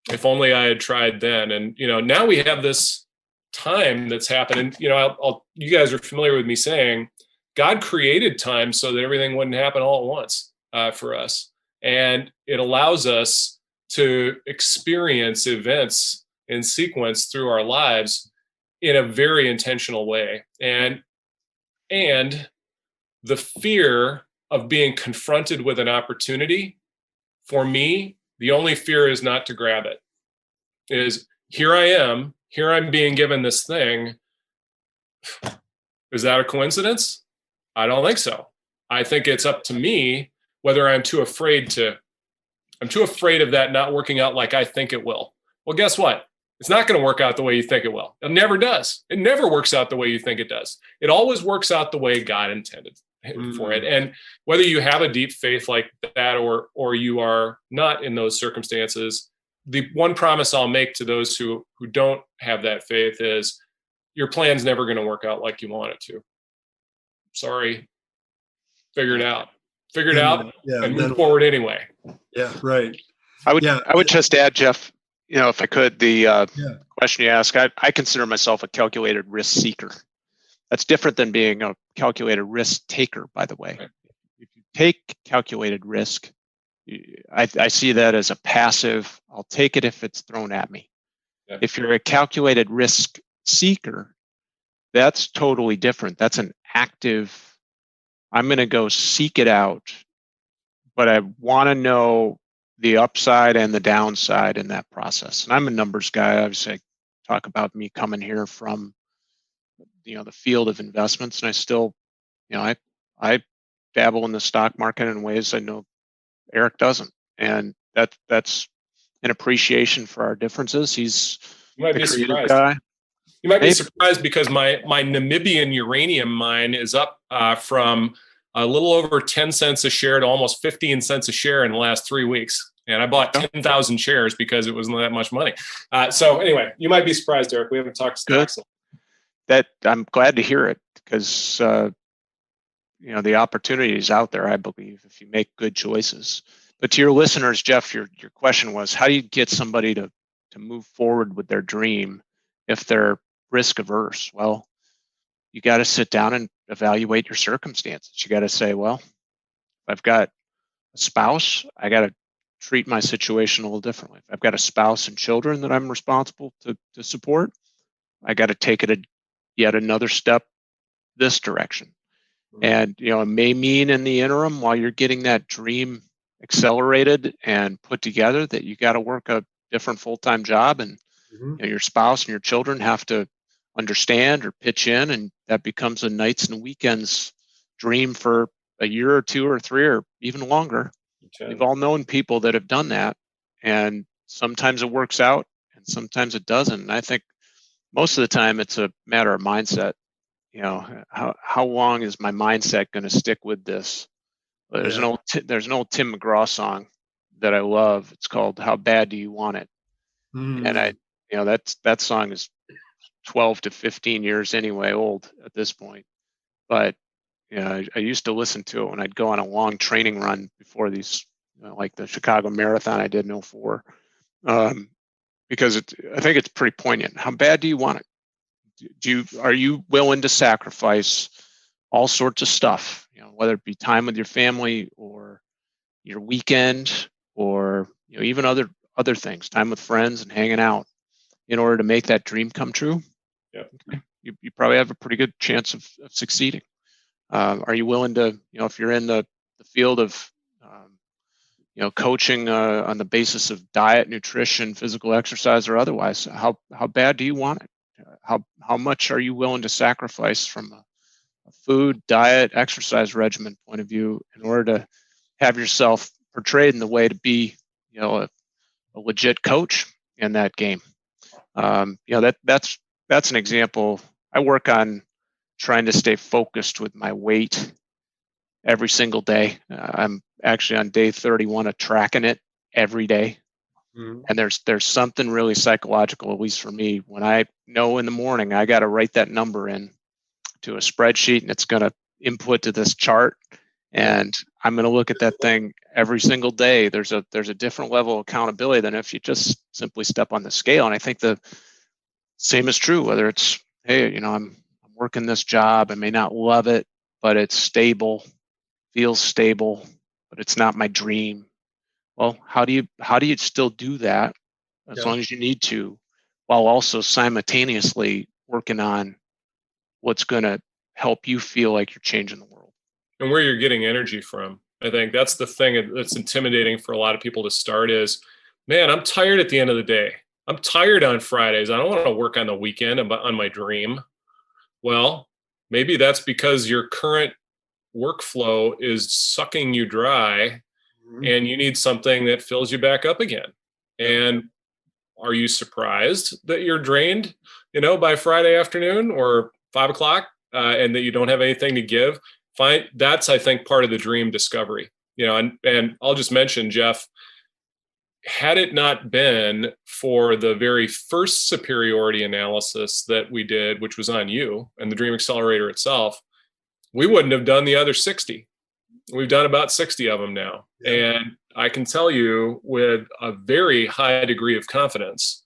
if only I had tried then. And, now we have this time that's happened. And, you guys are familiar with me saying God created time so that everything wouldn't happen all at once for us. And it allows us to experience events in sequence through our lives in a very intentional way. And the fear of being confronted with an opportunity, for me, the only fear is not to grab it. Is here I'm being given this thing. Is that a coincidence? I don't think so. I think it's up to me whether I'm too afraid of that not working out like I think it will. Well, guess what? It's not going to work out the way you think it will. It never does. It never works out the way you think it does. It always works out the way God intended for it. And whether you have a deep faith like that or you are not in those circumstances, the one promise I'll make to those who don't have that faith is your plan's never going to work out like you want it to. Sorry. Figure it out and move forward anyway. Yeah, right. I would just add, Jeff, if I could, the question you ask, I consider myself a calculated risk seeker. That's different than being a calculated risk taker, by the way. Right. If you take calculated risk, I see that as a passive, I'll take it if it's thrown at me. Yeah. If you're a calculated risk seeker, that's totally different. That's an active, I'm going to go seek it out, but I want to know the upside and the downside in that process. And I'm a numbers guy. Obviously, I talk about me coming here from the field of investments, and I still, I dabble in the stock market in ways I know Arik doesn't, and that's an appreciation for our differences. He's a creative guy. You might be surprised because my Namibian uranium mine is up from a little over 10 cents a share to almost 15 cents a share in the last 3 weeks. And I bought 10,000 shares because it wasn't that much money. So anyway, you might be surprised, Derek. We haven't talked stocks. That I'm glad to hear it, because the opportunity is out there, I believe, if you make good choices. But to your listeners, Jeff, your question was, how do you get somebody to move forward with their dream if they're risk averse? Well, you got to sit down and evaluate your circumstances. You got to say, well, if I've got a spouse, I got to treat my situation a little differently. If I've got a spouse and children that I'm responsible to support, I got to take it yet another step this direction. And, it may mean in the interim, while you're getting that dream accelerated and put together, that you got to work a different full-time job, and your spouse and your children have to understand or pitch in, and that becomes a nights and weekends dream for a year or two or three or even longer. Okay. We've all known people that have done that, and sometimes it works out and sometimes it doesn't. And I think most of the time it's a matter of mindset. How long is my mindset going to stick with this? There's an old Tim McGraw song that I love. It's called "How Bad Do You Want It?" And that song is 12 to 15 years anyway old at this point. But I used to listen to it when I'd go on a long training run before these, like the Chicago Marathon I did in 2004, because I think it's pretty poignant. How bad do you want it? Are you willing to sacrifice all sorts of stuff, whether it be time with your family or your weekend, or even other things, time with friends and hanging out, in order to make that dream come true? Yeah. You probably have a pretty good chance of succeeding. Are you willing to, if you're in the field of coaching on the basis of diet, nutrition, physical exercise, or otherwise, how bad do you want it? How much are you willing to sacrifice from a food, diet, exercise regimen point of view in order to have yourself portrayed in the way to be, a legit coach in that game? That's an example. I work on trying to stay focused with my weight every single day. I'm actually on day 31 of tracking it every day. And there's something really psychological, at least for me, when I know in the morning I got to write that number in to a spreadsheet, and it's going to input to this chart, and I'm going to look at that thing every single day. There's a different level of accountability than if you just simply step on the scale. And I think the same is true, whether it's, hey, I'm working this job, I may not love it, but it's stable, feels stable, but it's not my dream. Well, how do you still do that as long as you need to, while also simultaneously working on what's going to help you feel like you're changing the world? And where you're getting energy from. I think that's the thing that's intimidating for a lot of people to start is, man, I'm tired at the end of the day. I'm tired on Fridays. I don't want to work on the weekend on my dream. Well, maybe that's because your current workflow is sucking you dry, and you need something that fills you back up again. And are you surprised that you're drained, by Friday afternoon or 5 o'clock, and that you don't have anything to give? Fine. That's, I think, part of the dream discovery. And I'll just mention, Jeff, had it not been for the very first superiority analysis that we did, which was on you and the Dream Accelerator itself, we wouldn't have done the other 60. We've done about 60 of them now. Yeah. And I can tell you with a very high degree of confidence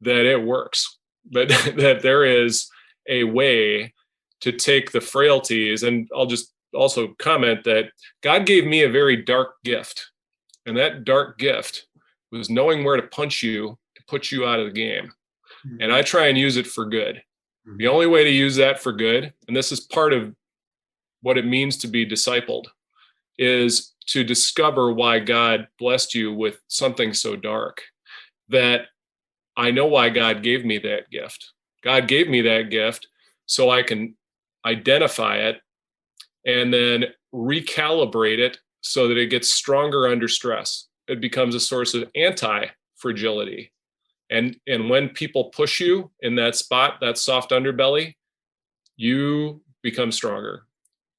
that it works, that there is a way to take the frailties. And I'll just also comment that God gave me a very dark gift. And that dark gift was knowing where to punch you to put you out of the game. And I try and use it for good. The only way to use that for good, and this is part of what it means to be discipled, is to discover why God blessed you with something so dark. That I know why God gave me that gift. God gave me that gift so I can identify it and then recalibrate it so that it gets stronger under stress. It becomes a source of anti-fragility. And when people push you in that spot, that soft underbelly, you become stronger.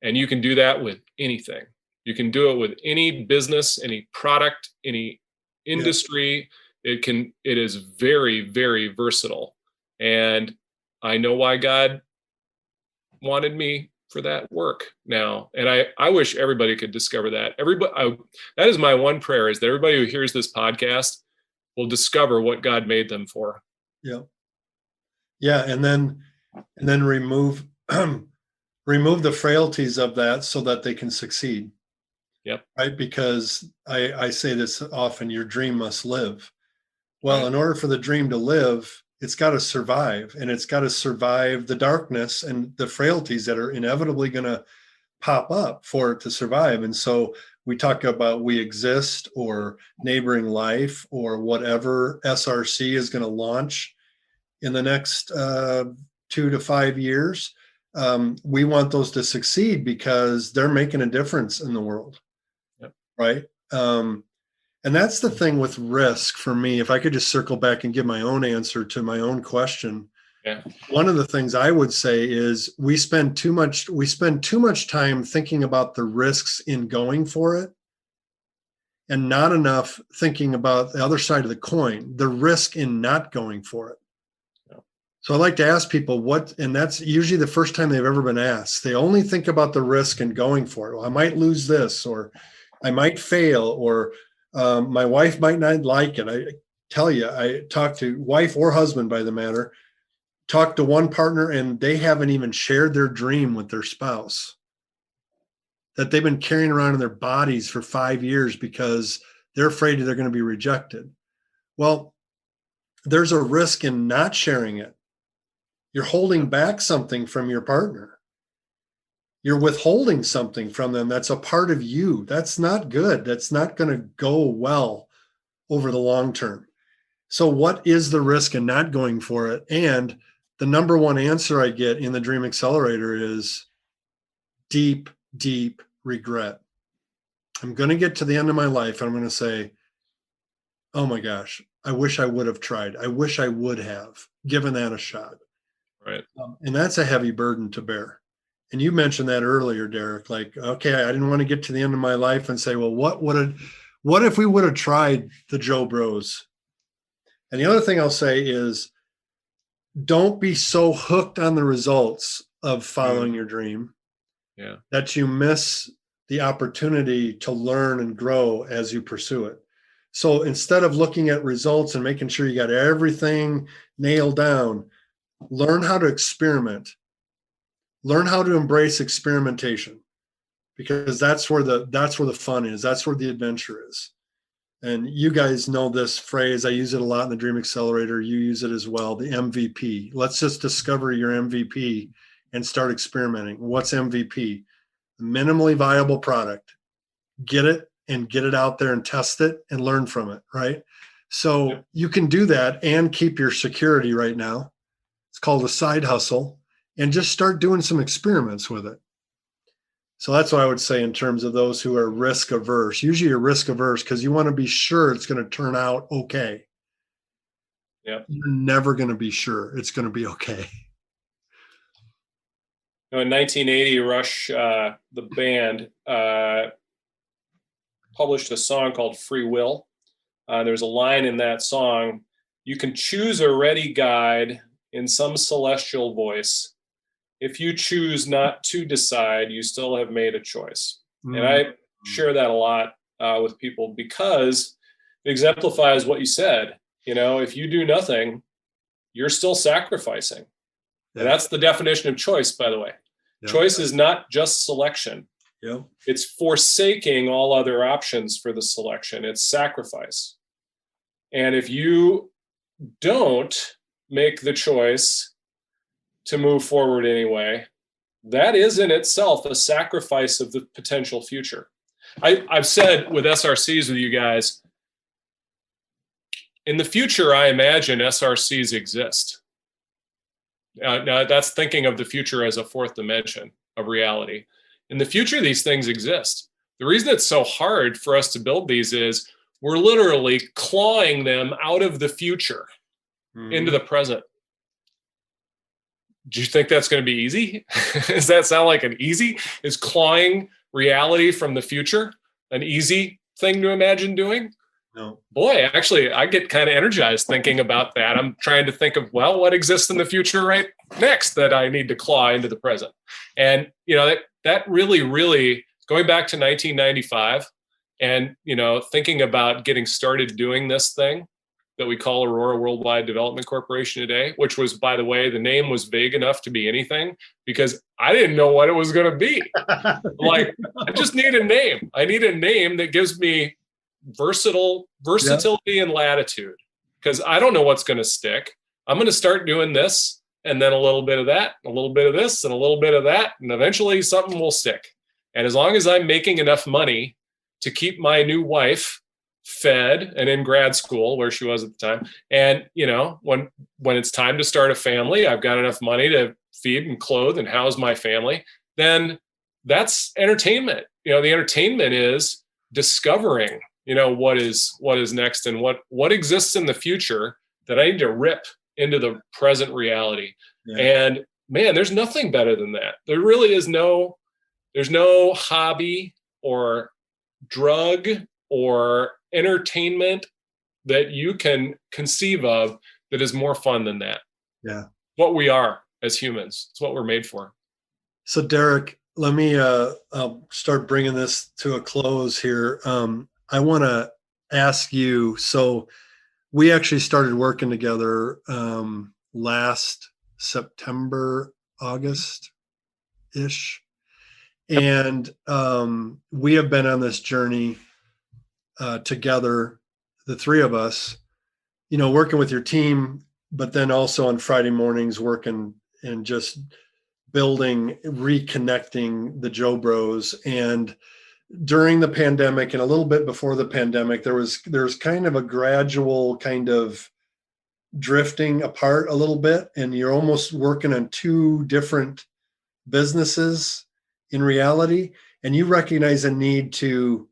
And you can do that with anything. You can do it with any business, any product, any industry. It is very, very versatile. And I know why God wanted me for that work now. And I wish everybody could discover that. That is my one prayer, is that everybody who hears this podcast will discover what God made them for. Yeah. Yeah. And then remove the frailties of that so that they can succeed. Yep. Right. Because I say this often, your dream must live. Well, in order for the dream to live, it's got to survive, and it's got to survive the darkness and the frailties that are inevitably going to pop up for it to survive. And so we talk about We Exist or Neighboring Life or whatever SRC is going to launch in the next 2 to 5 years. We want those to succeed because they're making a difference in the world. Yep. Right. And that's the thing with risk for me. If I could just circle back and give my own answer to my own question. Yeah. One of the things I would say is we spend too much time thinking about the risks in going for it, and not enough thinking about the other side of the coin, the risk in not going for it. Yeah. So I like to ask people and that's usually the first time they've ever been asked. They only think about the risk in going for it. Well, I might lose this, or I might fail, or my wife might not like it. I tell you, I talked to wife or husband by the matter, talked to one partner, and they haven't even shared their dream with their spouse that they've been carrying around in their bodies for 5 years because they're afraid they're going to be rejected. Well, there's a risk in not sharing it. You're holding back something from your partner. You're withholding something from them that's a part of you. That's not good. That's not going to go well over the long term. So what is the risk in not going for it? And the number one answer I get in the Dream Accelerator is deep, deep regret. I'm going to get to the end of my life and I'm going to say, oh my gosh, I wish I would have tried. I wish I would have given that a shot. Right. And that's a heavy burden to bear. And you mentioned that earlier, Derek, like, okay, I didn't want to get to the end of my life and say, well, what if we would have tried the Joe Bros? And the other thing I'll say is, don't be so hooked on the results of following your dream that you miss the opportunity to learn and grow as you pursue it. So instead of looking at results and making sure you got everything nailed down, learn how to experiment. Learn how to embrace experimentation, because that's where the fun is. That's where the adventure is. And you guys know this phrase. I use it a lot in the Dream Accelerator. You use it as well. The MVP. Let's just discover your MVP and start experimenting. What's MVP? Minimally viable product. Get it and get it out there and test it and learn from it, right? So you can do that and keep your security right now. It's called a side hustle. And just start doing some experiments with it. So that's what I would say in terms of those who are risk averse. Usually you're risk averse because you want to be sure it's going to turn out okay. Yeah. You're never going to be sure it's going to be okay. In 1980, Rush, the band, published a song called Free Will. There's a line in that song, you can choose a ready guide in some celestial voice. If you choose not to decide, you still have made a choice. And I share that a lot with people because it exemplifies what you said. If you do nothing, you're still sacrificing. Yeah. And that's the definition of choice, by the way. Yeah. Choice is not just selection. Yeah. It's forsaking all other options for the selection. It's sacrifice. And if you don't make the choice to move forward anyway, that is in itself a sacrifice of the potential future. I've said with SRCs with you guys, in the future, I imagine SRCs exist. Now that's thinking of the future as a fourth dimension of reality. In the future, these things exist. The reason it's so hard for us to build these is we're literally clawing them out of the future into the present. Do you think that's going to be easy? Does that sound like an easy? Is clawing reality from the future an easy thing to imagine doing? No. Boy, actually, I get kind of energized thinking about that. I'm trying to think of, well, what exists in the future right next that I need to claw into the present. And, that really, really, going back to 1995 and, thinking about getting started doing this thing that we call Aurora Worldwide Development Corporation today, which was, by the way, the name was vague enough to be anything because I didn't know what it was going to be. Like, I just need a name. I need a name that gives me versatility and latitude, because I don't know what's going to stick. I'm going to start doing this and then a little bit of that, a little bit of this and a little bit of that, and eventually something will stick. And as long as I'm making enough money to keep my new wife fed and in grad school where she was at the time, and when it's time to start a family, I've got enough money to feed and clothe and house my family, then that's entertainment. The entertainment is discovering what is next and what exists in the future that I need to rip into the present reality. Yeah. And man, there's nothing better than that. There really is there's no hobby or drug or entertainment that you can conceive of that is more fun than that. Yeah. What we are as humans. It's what we're made for. So Derek, let me I'll start bringing this to a close here. I want to ask you, so we actually started working together last September, August-ish. And we have been on this journey together, the three of us, working with your team, but then also on Friday mornings working and just building, reconnecting the Joe Bros. And during the pandemic and a little bit before the pandemic, there was kind of a gradual kind of drifting apart a little bit, and you're almost working on two different businesses in reality, and you recognize a need to,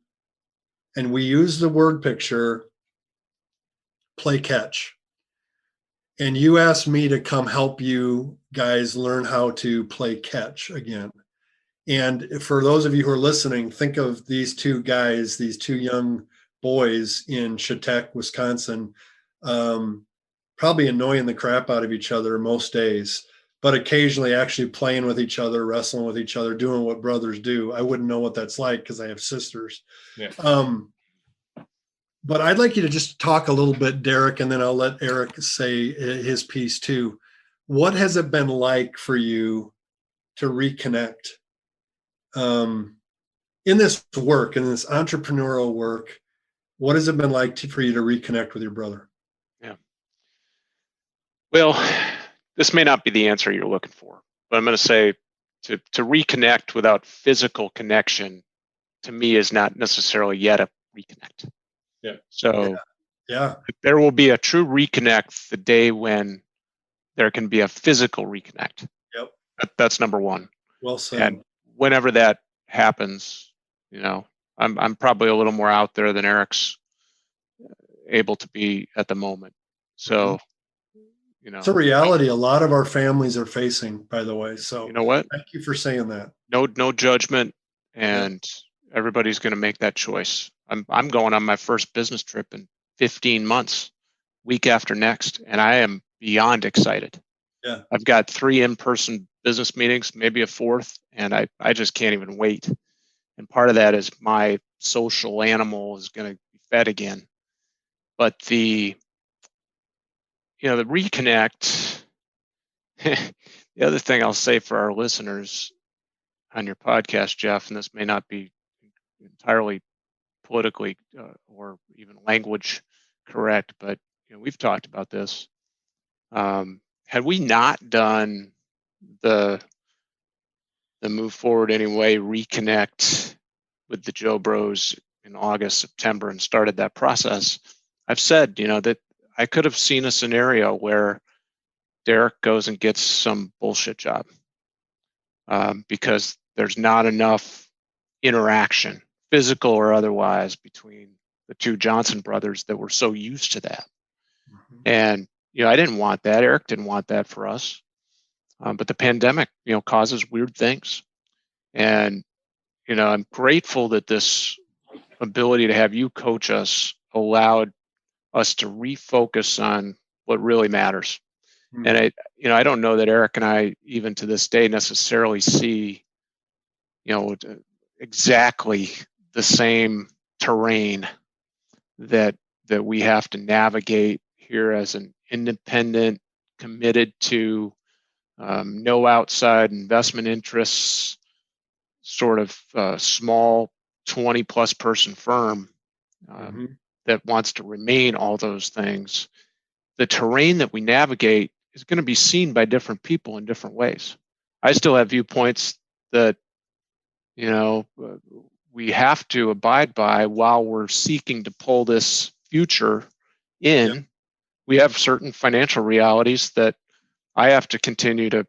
and we use the word picture, play catch. And you asked me to come help you guys learn how to play catch again. And for those of you who are listening, think of these two guys, these two young boys in Chautauqua, Wisconsin, probably annoying the crap out of each other most days, but occasionally actually playing with each other, wrestling with each other, doing what brothers do. I wouldn't know what that's like because I have sisters. Yeah. But I'd like you to just talk a little bit, Derek, and then I'll let Arik say his piece too. What has it been like for you to reconnect in this work, in this entrepreneurial work? What has it been like for you to reconnect with your brother? Yeah. Well, this may not be the answer you're looking for, but I'm going to say to reconnect without physical connection, to me, is not necessarily yet a reconnect. Yeah. So yeah, there will be a true reconnect the day when there can be a physical reconnect. Yep. That's number one. Well said. And whenever that happens, I'm probably a little more out there than Arik's able to be at the moment. So, it's a reality a lot of our families are facing, by the way. So you know what? Thank you for saying that. No judgment, and everybody's going to make that choice. I'm going on my first business trip in 15 months, week after next, and I am beyond excited. Yeah. I've got 3 in-person business meetings, maybe a 4th, and I just can't even wait. And part of that is my social animal is going to be fed again. But the reconnect, the other thing I'll say for our listeners on your podcast, Jeff, and this may not be entirely politically or even language correct, but we've talked about this. Had we not done the Move Forward Anyway reconnect with the Joe Bros in August, September, and started that process, I've said, that I could have seen a scenario where Derek goes and gets some bullshit job because there's not enough interaction, physical or otherwise, between the two Johnson brothers that were so used to that. Mm-hmm. And, I didn't want that. Arik didn't want that for us. But the pandemic, causes weird things. And, I'm grateful that this ability to have you coach us allowed us to refocus on what really matters. Mm-hmm. And I don't know that Arik and I, even to this day, necessarily see, exactly the same terrain that we have to navigate here as an independent, committed to no outside investment interests, sort of small 20 plus person firm that wants to remain all those things. The terrain that we navigate is going to be seen by different people in different ways. I still have viewpoints that, we have to abide by while we're seeking to pull this future in. Yeah. We have certain financial realities that I have to continue to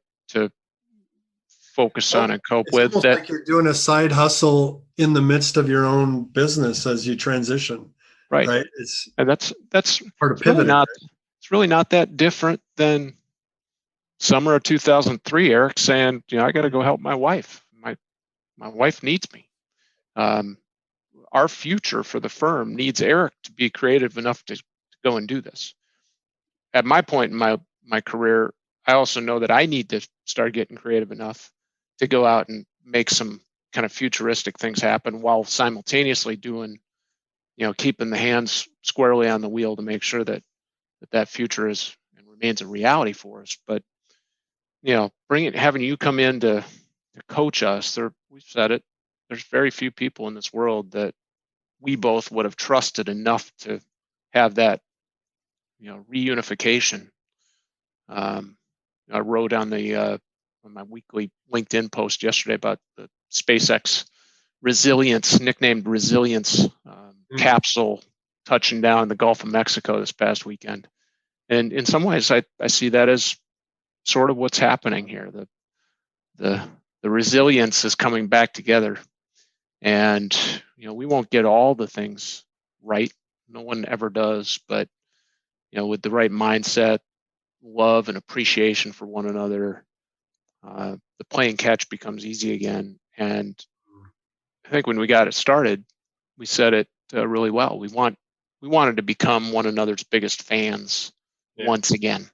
focus on and cope with. It's almost like you're doing a side hustle in the midst of your own business as you transition. Right. And that's part of pivoting. It's really not that different than summer of 2003. Arik saying, I got to go help my wife. My wife needs me. Our future for the firm needs Arik to be creative enough to go and do this. At my point in my career, I also know that I need to start getting creative enough to go out and make some kind of futuristic things happen while simultaneously doing, keeping the hands squarely on the wheel to make sure that future is and remains a reality for us. But, having you come in to coach us, we've said it, there's very few people in this world that we both would have trusted enough to have that, reunification. I wrote on my weekly LinkedIn post yesterday about the SpaceX resilience, nicknamed resilience capsule touching down in the Gulf of Mexico this past weekend. And in some ways, I see that as sort of what's happening here. The resilience is coming back together. And, we won't get all the things right. No one ever does. But, with the right mindset, love and appreciation for one another, the play and catch becomes easy again. And I think when we got it started, we said it really well. We wanted to become one another's biggest fans once again.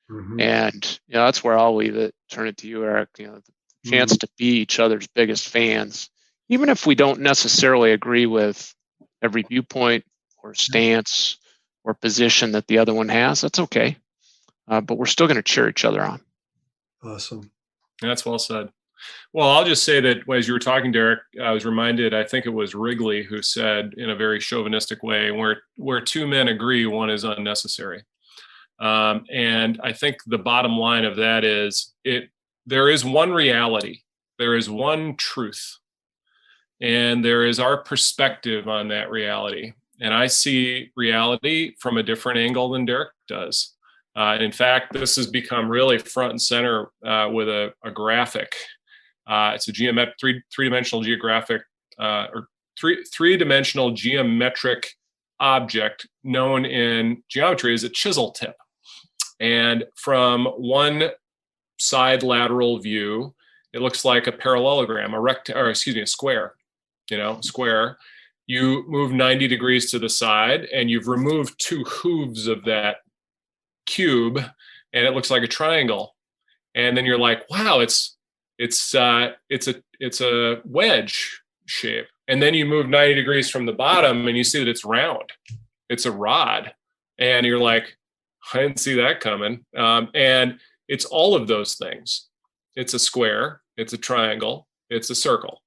Mm-hmm. And that's where I'll leave it. Turn it to you, Arik. The chance to be each other's biggest fans, even if we don't necessarily agree with every viewpoint or stance or position that the other one has. That's okay. But we're still going to cheer each other on. Awesome. That's well said. Well, I'll just say that as you were talking, Derek, I was reminded, I think it was Wrigley who said in a very chauvinistic way, where two men agree, one is unnecessary. And I think the bottom line of that is there is one reality, there is one truth, and there is our perspective on that reality. And I see reality from a different angle than Derek does. And in fact, this has become really front and center with a graphic. It's a three-dimensional geographic or three-dimensional geometric object known in geometry as a chisel tip. And from one side lateral view, it looks like a parallelogram, a square. Square. You move 90 degrees to the side, and you've removed two hooves of that cube, and it looks like a triangle. And then you're like, wow, it's a wedge shape. And then you move 90 degrees from the bottom, and you see that it's round. It's a rod, and you're like, I didn't see that coming. And it's all of those things. It's a square, it's a triangle, it's a circle.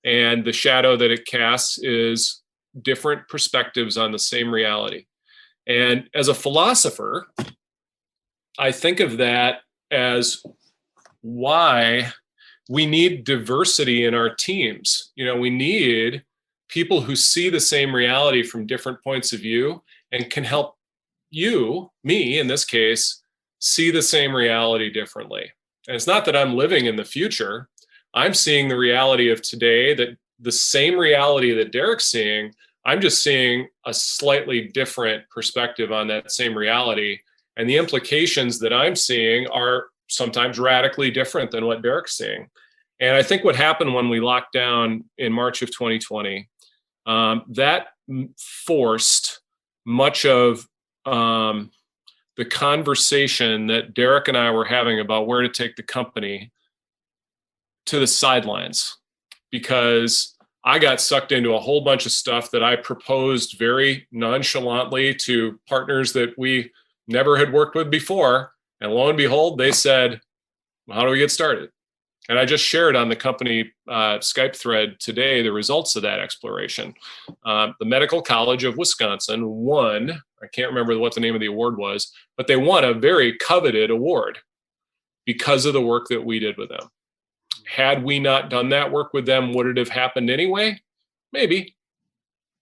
And the shadow that it casts is different perspectives on the same reality. And as a philosopher, I think of that as why we need diversity in our teams. We need people who see the same reality from different points of view and can help me in this case, see the same reality differently. And it's not that I'm living in the future. I'm seeing the reality of today, that the same reality that Derek's seeing, I'm just seeing a slightly different perspective on that same reality. And the implications that I'm seeing are sometimes radically different than what Derek's seeing. And I think what happened when we locked down in March of 2020, that forced much of the conversation that Derek and I were having about where to take the company to the sidelines, because I got sucked into a whole bunch of stuff that I proposed very nonchalantly to partners that we never had worked with before. And lo and behold, they said, well, how do we get started? And I just shared on the company Skype thread today the results of that exploration. The Medical College of Wisconsin won, I can't remember what the name of the award was, but they won a very coveted award because of the work that we did with them. Had we not done that work with them, would it have happened anyway? Maybe.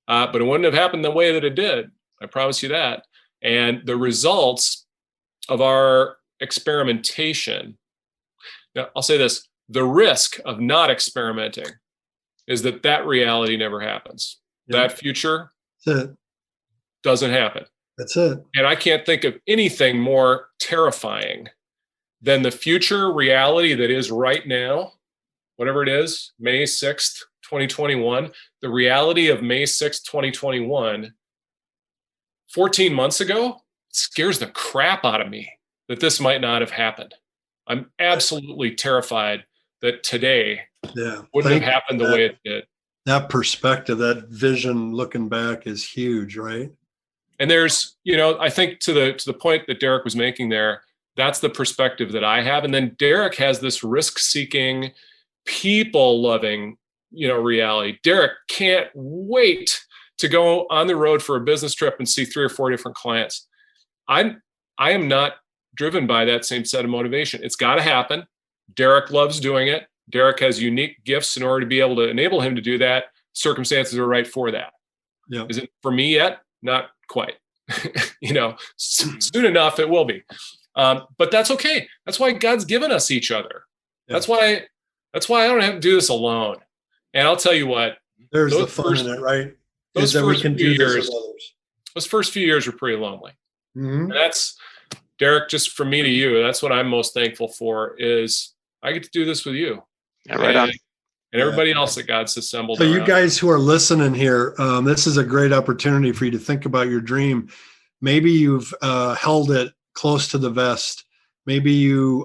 But it wouldn't have happened the way that it did. I promise you that. And the results of our experimentation, now I'll say this, the risk of not experimenting is that reality never happens. Yep. That future doesn't happen. That's it. And I can't think of anything more terrifying than the future reality that is right now, whatever it is, May 6th, 2021, the reality of May 6th, 2021, 14 months ago, it scares the crap out of me that this might not have happened. I'm absolutely terrified that today wouldn't have happened the way it did. That perspective, that vision looking back is huge, right? And there's, I think to the point that Derek was making there, that's the perspective that I have. And then Derek has this risk-seeking, people-loving, reality. Derek can't wait to go on the road for a business trip and see 3 or 4 different clients. I am not driven by that same set of motivation. It's got to happen. Derek loves doing it. Derek has unique gifts in order to be able to enable him to do that. Circumstances are right for that. Yeah. Is it for me yet? Not quite. Soon enough it will be. But that's okay. That's why God's given us each other. Yeah. That's why I don't have to do this alone. And I'll tell you what. There's the fun in it, right? Those first few years were pretty lonely. Mm-hmm. And that's, Derek, just from me to you, that's what I'm most thankful for, is I get to do this with you. Yeah, right on. And everybody else that God's assembled. So you guys who are listening here, this is a great opportunity for you to think about your dream. Maybe you've held it close to the vest. Maybe you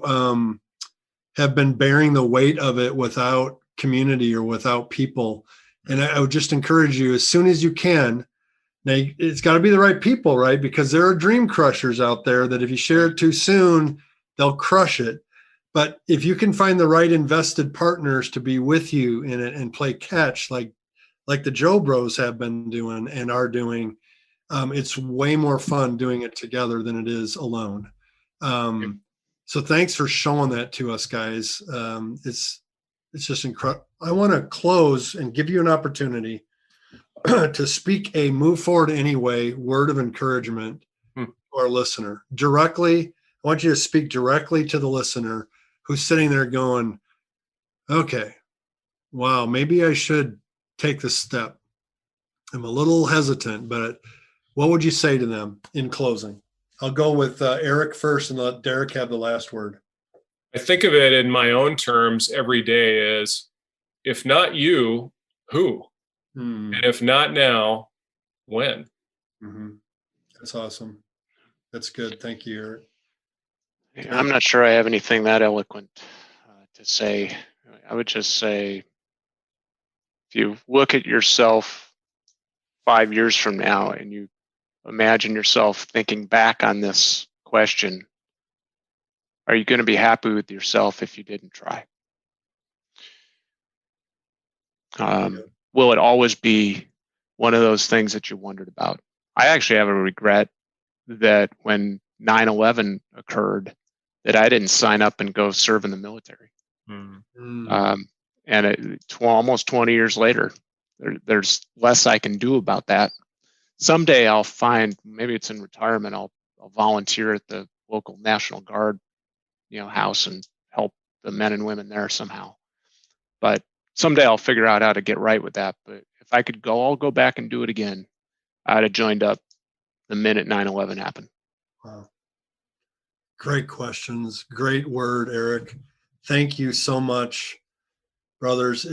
have been bearing the weight of it without community or without people. And I would just encourage you, as soon as you can. Now, it's got to be the right people, right? Because there are dream crushers out there that if you share it too soon, they'll crush it. But if you can find the right invested partners to be with you in it and play catch, like the Joe Bros have been doing and are doing, it's way more fun doing it together than it is alone. So thanks for showing that to us, guys. It's just incredible. I want to close and give you an opportunity to speak a move forward anyway word of encouragement to our listener directly. I want you to speak directly to the listener who's sitting there going, okay, wow, maybe I should take this step. I'm a little hesitant, but what would you say to them in closing? I'll go with Arik first and let Derek have the last word. I think of it in my own terms every day is, if not you, who? And if not now, when? Mm-hmm. That's awesome. That's good. Thank you, Arik. I'm not sure I have anything that eloquent to say. I would just say, if you look at yourself 5 years from now and you imagine yourself thinking back on this question, are you going to be happy with yourself if you didn't try? Will it always be one of those things that you wondered about? I actually have a regret that when 9/11 occurred, that I didn't sign up and go serve in the military. And almost 20 years later, there's less I can do about that. Someday I'll find, maybe it's in retirement, I'll volunteer at the local National Guard, house and help the men and women there somehow. But someday I'll figure out how to get right with that. But if I could go, I'll go back and do it again. I'd have joined up the minute 9/11 happened. Wow. Great questions. Great word, Arik. Thank you so much, brothers,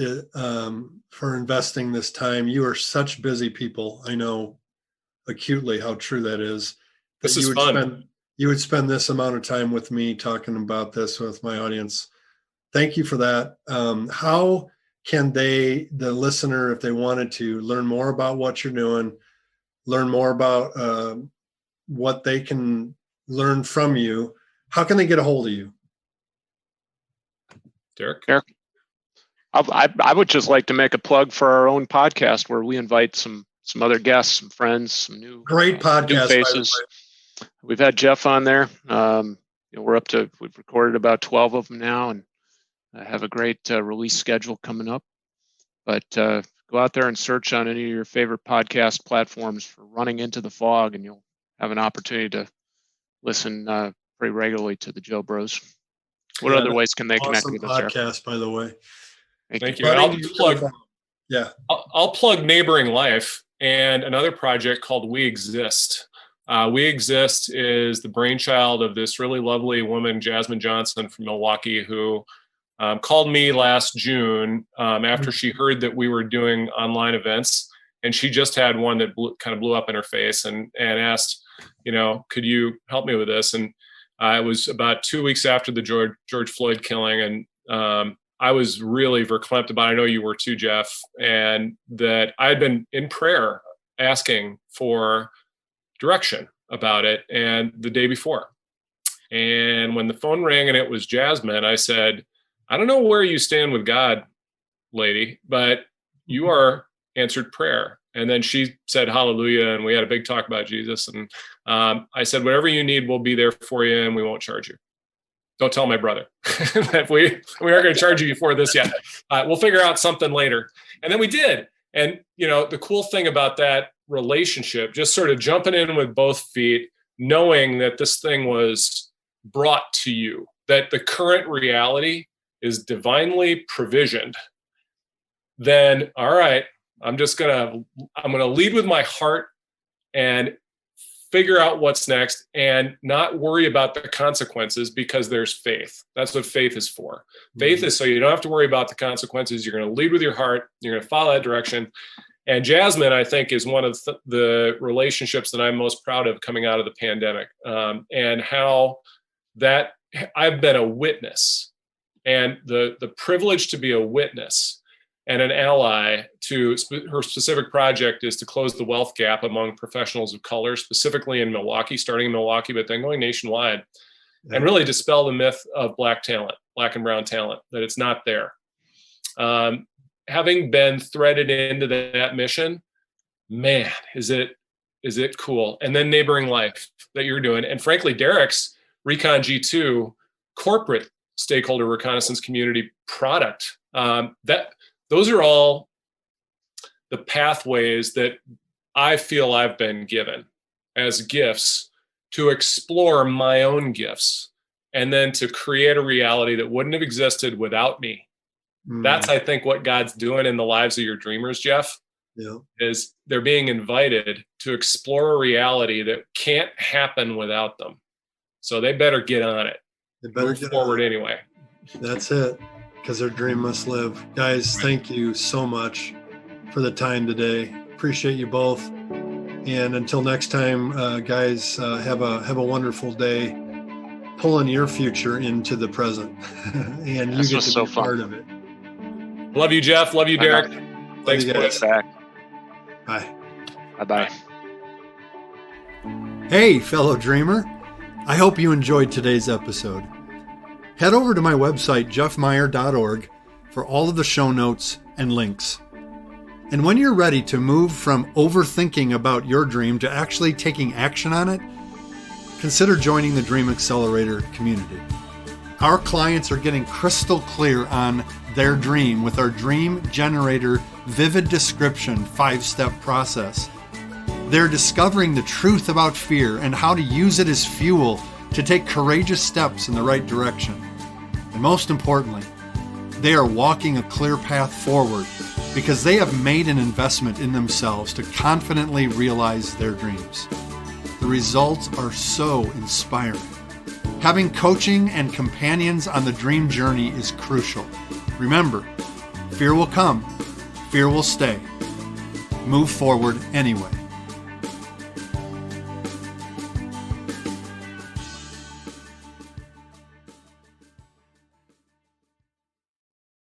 for investing this time. You are such busy people. I know acutely how true that is. This is fun. You would spend this amount of time with me talking about this with my audience. Thank you for that. How can the listener, if they wanted to, learn more about what you're doing, learn more about what they can learn from you? How can they get a hold of you? Derek? I would just like to make a plug for our own podcast where we invite some other guests, some friends, some new great podcast new faces. We've had Jeff on there. We've recorded about 12 of them now, and have a great release schedule coming up. But go out there and search on any of your favorite podcast platforms for Running Into the Fog, and you'll have an opportunity to listen pretty regularly to the Joe Bros. What other ways can they connect with us? Podcast, by the way. Thank you. I'll plug Neighboring Life and another project called We Exist. We Exist is the brainchild of this really lovely woman, Jasmine Johnson from Milwaukee, who called me last June after she heard that we were doing online events, and she just had one that kind of blew up in her face and asked, could you help me with this? And it was about 2 weeks after the George Floyd killing, and I was really verklempt about it. I know you were too, Jeff, and that I had been in prayer asking for direction about it, and the day before. And when the phone rang and it was Jasmine, I said, I don't know where you stand with God, lady, but you are answered prayer. And then she said, hallelujah. And we had a big talk about Jesus. And I said, whatever you need, we'll be there for you, and we won't charge you. Don't tell my brother that we aren't going to charge you for this yet. We'll figure out something later. And then we did. And, the cool thing about that relationship, just sort of jumping in with both feet, knowing that this thing was brought to you, that the current reality is divinely provisioned, then, all right, I'm going to lead with my heart and figure out what's next and not worry about the consequences, because there's faith. That's what faith is for. Faith is so you don't have to worry about the consequences. You're going to lead with your heart. You're going to follow that direction. And Jasmine, I think, is one of the relationships that I'm most proud of coming out of the pandemic, and how that I've been a witness, and the privilege to be a witness and an ally to her specific project is to close the wealth gap among professionals of color, specifically in Milwaukee, starting in Milwaukee, but then going nationwide, and really dispel the myth of Black talent, Black and brown talent, that it's not there. Having been threaded into that mission, man, is it cool. And then Neighboring Life that you're doing. And frankly, Derek's Recon G2 corporate stakeholder reconnaissance community product, those are all the pathways that I feel I've been given as gifts to explore my own gifts, and then to create a reality that wouldn't have existed without me. That's, I think, what God's doing in the lives of your dreamers, Jeff. Yeah. Is they're being invited to explore a reality that can't happen without them. So they better get on it. They better move forward anyway. That's it, because their dream must live. Guys, thank you so much for the time today. Appreciate you both. And until next time, guys, have a wonderful day, pulling your future into the present. And you get to be part of it. Love you, Jeff. Love you, Derek. Thanks, guys. Back. Bye. Bye-bye. Hey, fellow dreamer. I hope you enjoyed today's episode. Head over to my website, jeffmeyer.org, for all of the show notes and links. And when you're ready to move from overthinking about your dream to actually taking action on it, consider joining the Dream Accelerator community. Our clients are getting crystal clear on their dream with our Dream Generator Vivid Description 5-step process. They're discovering the truth about fear and how to use it as fuel to take courageous steps in the right direction. And most importantly, they are walking a clear path forward because they have made an investment in themselves to confidently realize their dreams. The results are so inspiring. Having coaching and companions on the dream journey is crucial. Remember, fear will come, fear will stay. Move forward anyway.